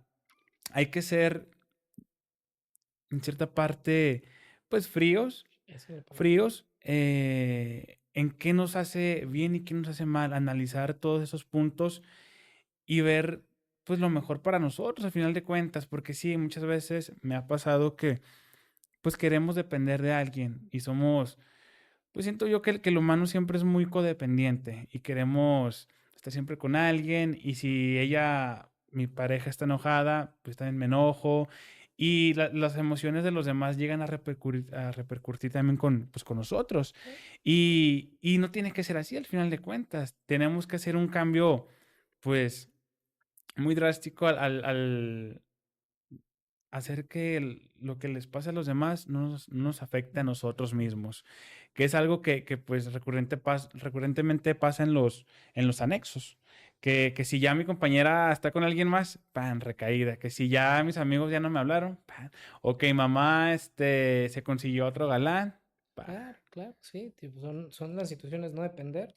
hay que ser, en cierta parte, pues fríos Esa es la palabra. fríos, en qué nos hace bien y qué nos hace mal, analizar todos esos puntos y ver, pues, lo mejor para nosotros, al final de cuentas, porque sí, muchas veces me ha pasado que, pues, queremos depender de alguien y somos, pues, siento yo que el humano siempre es muy codependiente y queremos estar siempre con alguien, y si ella, mi pareja está enojada, pues, también me enojo, y las emociones de los demás llegan a repercutir también con, pues, con nosotros. Y no tiene que ser así al final de cuentas. Tenemos que hacer un cambio, pues, muy drástico al hacer que lo que les pase a los demás no nos afecte a nosotros mismos, que es algo que pues recurrentemente pasa en los anexos, que si ya mi compañera está con alguien más, pan, recaída, que si ya mis amigos ya no me hablaron, pan, o que mi mamá se consiguió otro galán, pan. Claro, claro, sí, tipo, son las situaciones no depender,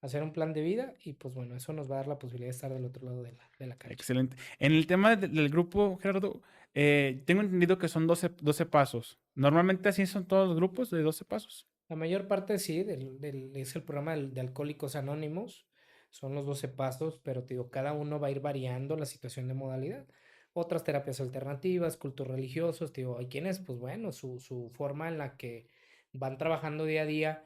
hacer un plan de vida y pues bueno, eso nos va a dar la posibilidad de estar del otro lado de la cancha. Excelente. En el tema del grupo, Gerardo, tengo entendido que son 12 pasos. Normalmente así son todos los grupos de 12 pasos. La mayor parte sí, es el programa de Alcohólicos Anónimos, son los 12 pasos, pero te digo, cada uno va a ir variando la situación de modalidad. Otras terapias alternativas, cultos religiosos, te digo, hay quienes, pues bueno, su forma en la que van trabajando día a día,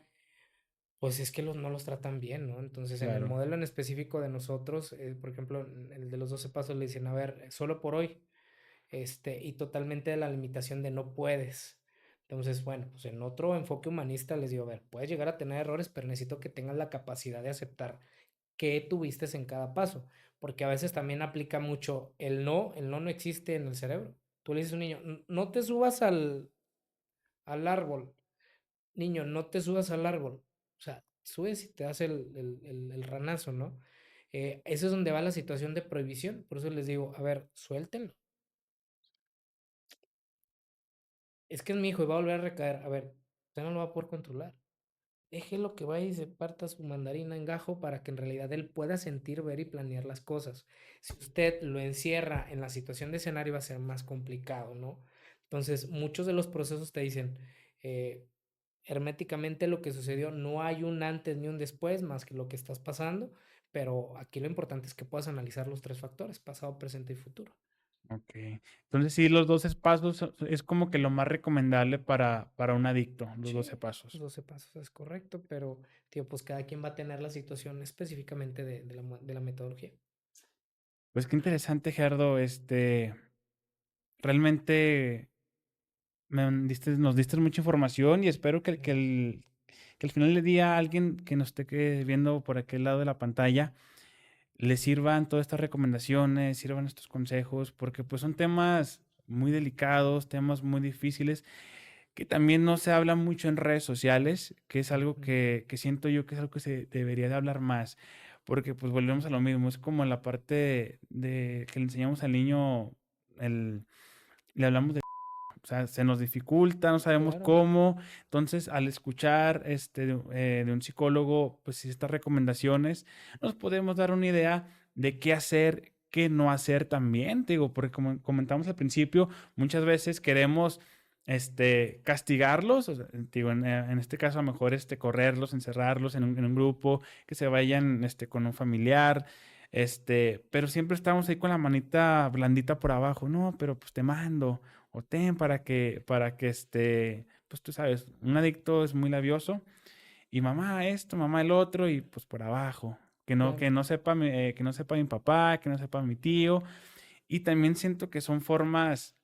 pues es que no los tratan bien, ¿no? Entonces, en el Claro. modelo en específico de nosotros, por ejemplo, en el de los 12 pasos le dicen, a ver, solo por hoy, y totalmente de la limitación de no puedes. Entonces, bueno, pues en otro enfoque humanista les digo, a ver, puedes llegar a tener errores, pero necesito que tengas la capacidad de aceptar qué tuviste en cada paso, porque a veces también aplica mucho el no no existe en el cerebro. Tú le dices a un niño, No te subas al árbol, niño, no te subas al árbol". O sea, subes y te das el ranazo, ¿no? Eso es donde va la situación de prohibición. Por eso les digo, a ver, suéltenlo. Es que es mi hijo y va a volver a recaer. A ver, usted no lo va a poder controlar. Déjelo que vaya y se parta su mandarina en gajo para que en realidad él pueda sentir, ver y planear las cosas. Si usted lo encierra en la situación de escenario va a ser más complicado, ¿no? Entonces, muchos de los procesos te dicen, eh, herméticamente lo que sucedió, no hay un antes ni un después más que lo que estás pasando, pero aquí lo importante es que puedas analizar los tres factores, pasado, presente y futuro. Okey. Entonces, sí, los 12 pasos es como que lo más recomendable para un adicto, los 12 Sí, los pasos. 12 pasos es correcto, pero, tío, pues cada quien va a tener la situación específicamente de la metodología. Pues, qué interesante, Gerardo, realmente nos diste mucha información y espero que al final del día alguien que nos esté viendo por aquel lado de la pantalla le sirvan todas estas recomendaciones, sirvan estos consejos, porque, pues, son temas muy delicados, temas muy difíciles, que también no se habla mucho en redes sociales, que es algo Ujú, que siento yo que es algo que se debería de hablar más, porque, pues, volvemos a lo mismo, es como la parte de que le enseñamos al niño, el le hablamos de, o sea, se nos dificulta, no sabemos claro, cómo. Entonces, al escuchar, de un psicólogo, pues, estas recomendaciones, nos podemos dar una idea de qué hacer, qué no hacer también, te digo, porque como comentamos al principio, muchas veces queremos, castigarlos, o sea, te digo, en este caso, a lo mejor, correrlos, encerrarlos en un grupo, que se vayan, con un familiar, pero siempre estamos ahí con la manita blandita por abajo. No, pero, pues, te mando, o ten para que, pues tú sabes, un adicto es muy labioso y mamá esto, mamá el otro y pues por abajo. claro, Que no sepa mi papá, que no sepa mi tío. Y también siento que son formas,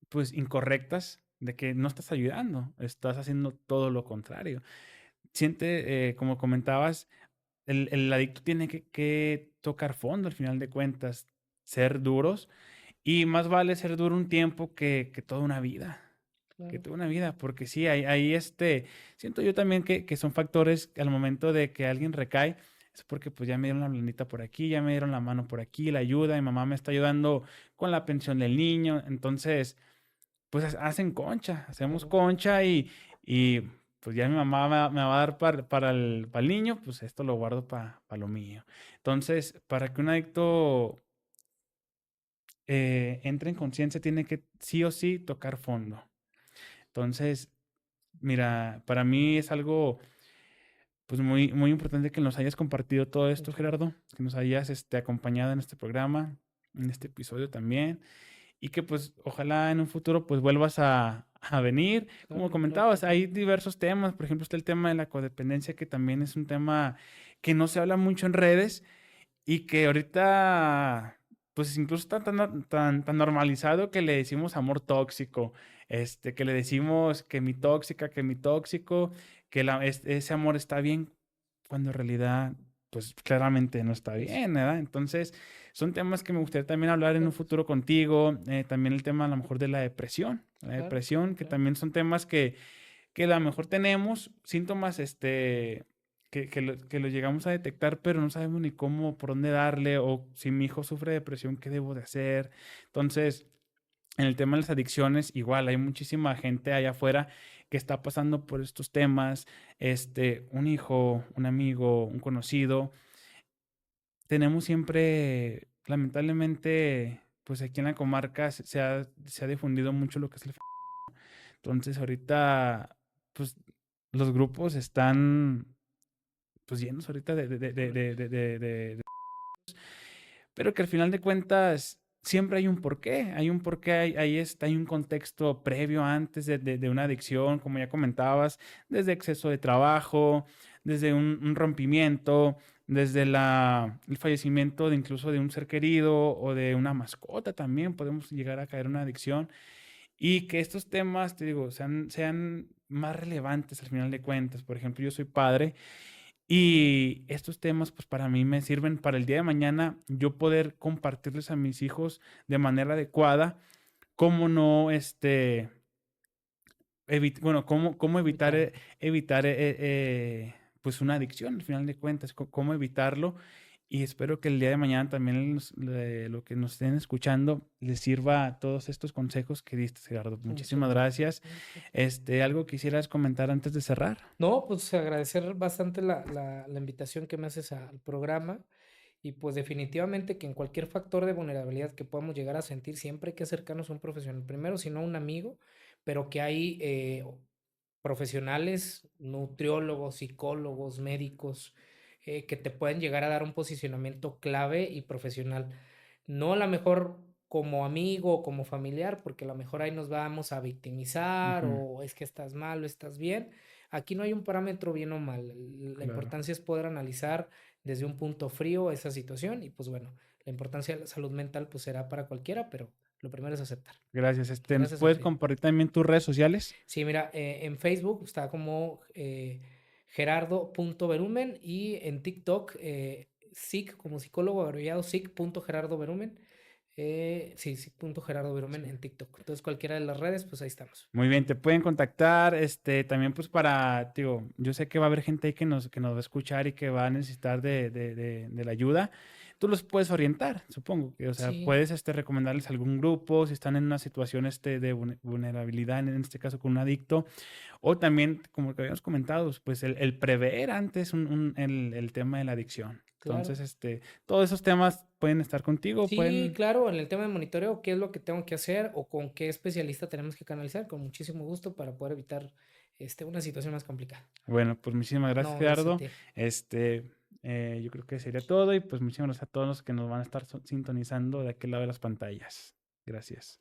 pues, incorrectas de que no estás ayudando, estás haciendo todo lo contrario. Como comentabas, el adicto tiene que tocar fondo al final de cuentas, ser duros, y más vale ser duro un tiempo que toda una vida. Que claro. toda una vida, porque sí, siento yo también que son factores que al momento de que alguien recae, es porque pues ya me dieron la blandita por aquí, ya me dieron la mano por aquí, la ayuda, mi mamá me está ayudando con la pensión del niño, entonces, pues hacen concha, hacemos Claro, concha y pues ya mi mamá me va a dar para el niño, pues esto lo guardo para lo mío. Entonces, para que un adicto entre en conciencia, tiene que sí o sí tocar fondo. Entonces, Mira, para mí es algo, pues, muy muy importante que nos hayas compartido todo esto, Muchas gracias. Gerardo, que nos hayas, acompañado en este programa, en este episodio también, y que, pues, ojalá en un futuro, pues, vuelvas a venir. Como Claro que comentabas, sí. hay diversos temas, por ejemplo, está el tema de la codependencia, que también es un tema que no se habla mucho en redes y que ahorita, pues, incluso está tan normalizado que le decimos amor tóxico, que le decimos que mi tóxica, que mi tóxico, que ese amor está bien, cuando en realidad, pues, claramente no está Pues, bien, ¿verdad? Entonces, son temas que me gustaría también hablar en un claro que sí. futuro contigo, también el tema a lo mejor de la Claro, depresión, que claro. también son temas que a lo mejor tenemos síntomas, que lo llegamos a detectar, pero no sabemos ni cómo, por dónde darle, o si mi hijo sufre depresión, ¿qué debo de hacer? Entonces, en el tema de las adicciones, igual hay muchísima gente allá afuera que está pasando por estos temas, un hijo, un amigo, un conocido. Tenemos siempre, lamentablemente, pues aquí en la comarca se ha difundido mucho lo que es el. Entonces, ahorita, pues, los grupos están, pues, llenos ahorita Correcto. pero que al final de cuentas siempre hay un porqué, hay un contexto previo antes de una adicción, como ya comentabas, desde exceso de trabajo, desde un rompimiento, desde el fallecimiento de incluso de un ser querido o de una mascota también podemos llegar a caer en una adicción. Y que estos temas, te digo, sean más relevantes al final de cuentas. Por ejemplo, yo soy padre y estos temas, pues para mí me sirven para el día de mañana yo poder compartirles a mis hijos de manera adecuada, cómo no, bueno, cómo evitar, Evitarlo. evitar, pues una adicción al final de cuentas, cómo evitarlo. Y espero que el día de mañana también lo que nos estén escuchando les sirva todos estos consejos que diste, Gerardo. Muchas Muchísimas gracias. gracias. ¿Algo quisieras comentar antes de cerrar? No, pues agradecer bastante la invitación que me haces al programa y pues definitivamente que en cualquier factor de vulnerabilidad que podamos llegar a sentir, siempre hay que acercarnos a un profesional. Primero, si no a un amigo, pero que hay profesionales, nutriólogos, psicólogos, médicos, que te pueden llegar a dar un posicionamiento clave y profesional. No a la mejor como amigo o como familiar, porque a lo mejor ahí nos vamos a victimizar Ujú, o es que estás mal o estás bien. Aquí no hay un parámetro bien o mal. La claro. importancia es poder analizar desde un punto frío esa situación y pues bueno, la importancia de la salud mental pues será para cualquiera, pero lo primero es aceptar. Gracias. ¿Nos Gracias a puedes ti. compartir también tus redes sociales? Sí, mira, en Facebook está como Gerardo.Berumen y en TikTok, Psic, como psicólogo abreviado, Psic.GerardoBerumen. Sí, Psic.GerardoBerumen Sí. en TikTok. Entonces, cualquiera de las redes, pues ahí estamos. Muy bien, te pueden contactar, también pues para, digo, yo sé que va a haber gente ahí que nos va a escuchar y que va a necesitar de la ayuda. Tú los puedes orientar, supongo que, o sea, Sí, puedes, recomendarles algún grupo, si están en una situación, de vulnerabilidad, en este caso con un adicto, o también, como que habíamos comentado, pues el prever antes el tema de la adicción. claro. Entonces, todos esos temas pueden estar contigo, Sí, pueden. claro, en el tema de monitoreo, qué es lo que tengo que hacer o con qué especialista tenemos que canalizar, con muchísimo gusto para poder evitar una situación más complicada. Bueno, pues muchísimas gracias, No, gracias a Gerardo. ti. Yo creo que sería todo y pues muchísimas gracias a todos los que nos van a estar sintonizando de aquel lado de las pantallas. Gracias.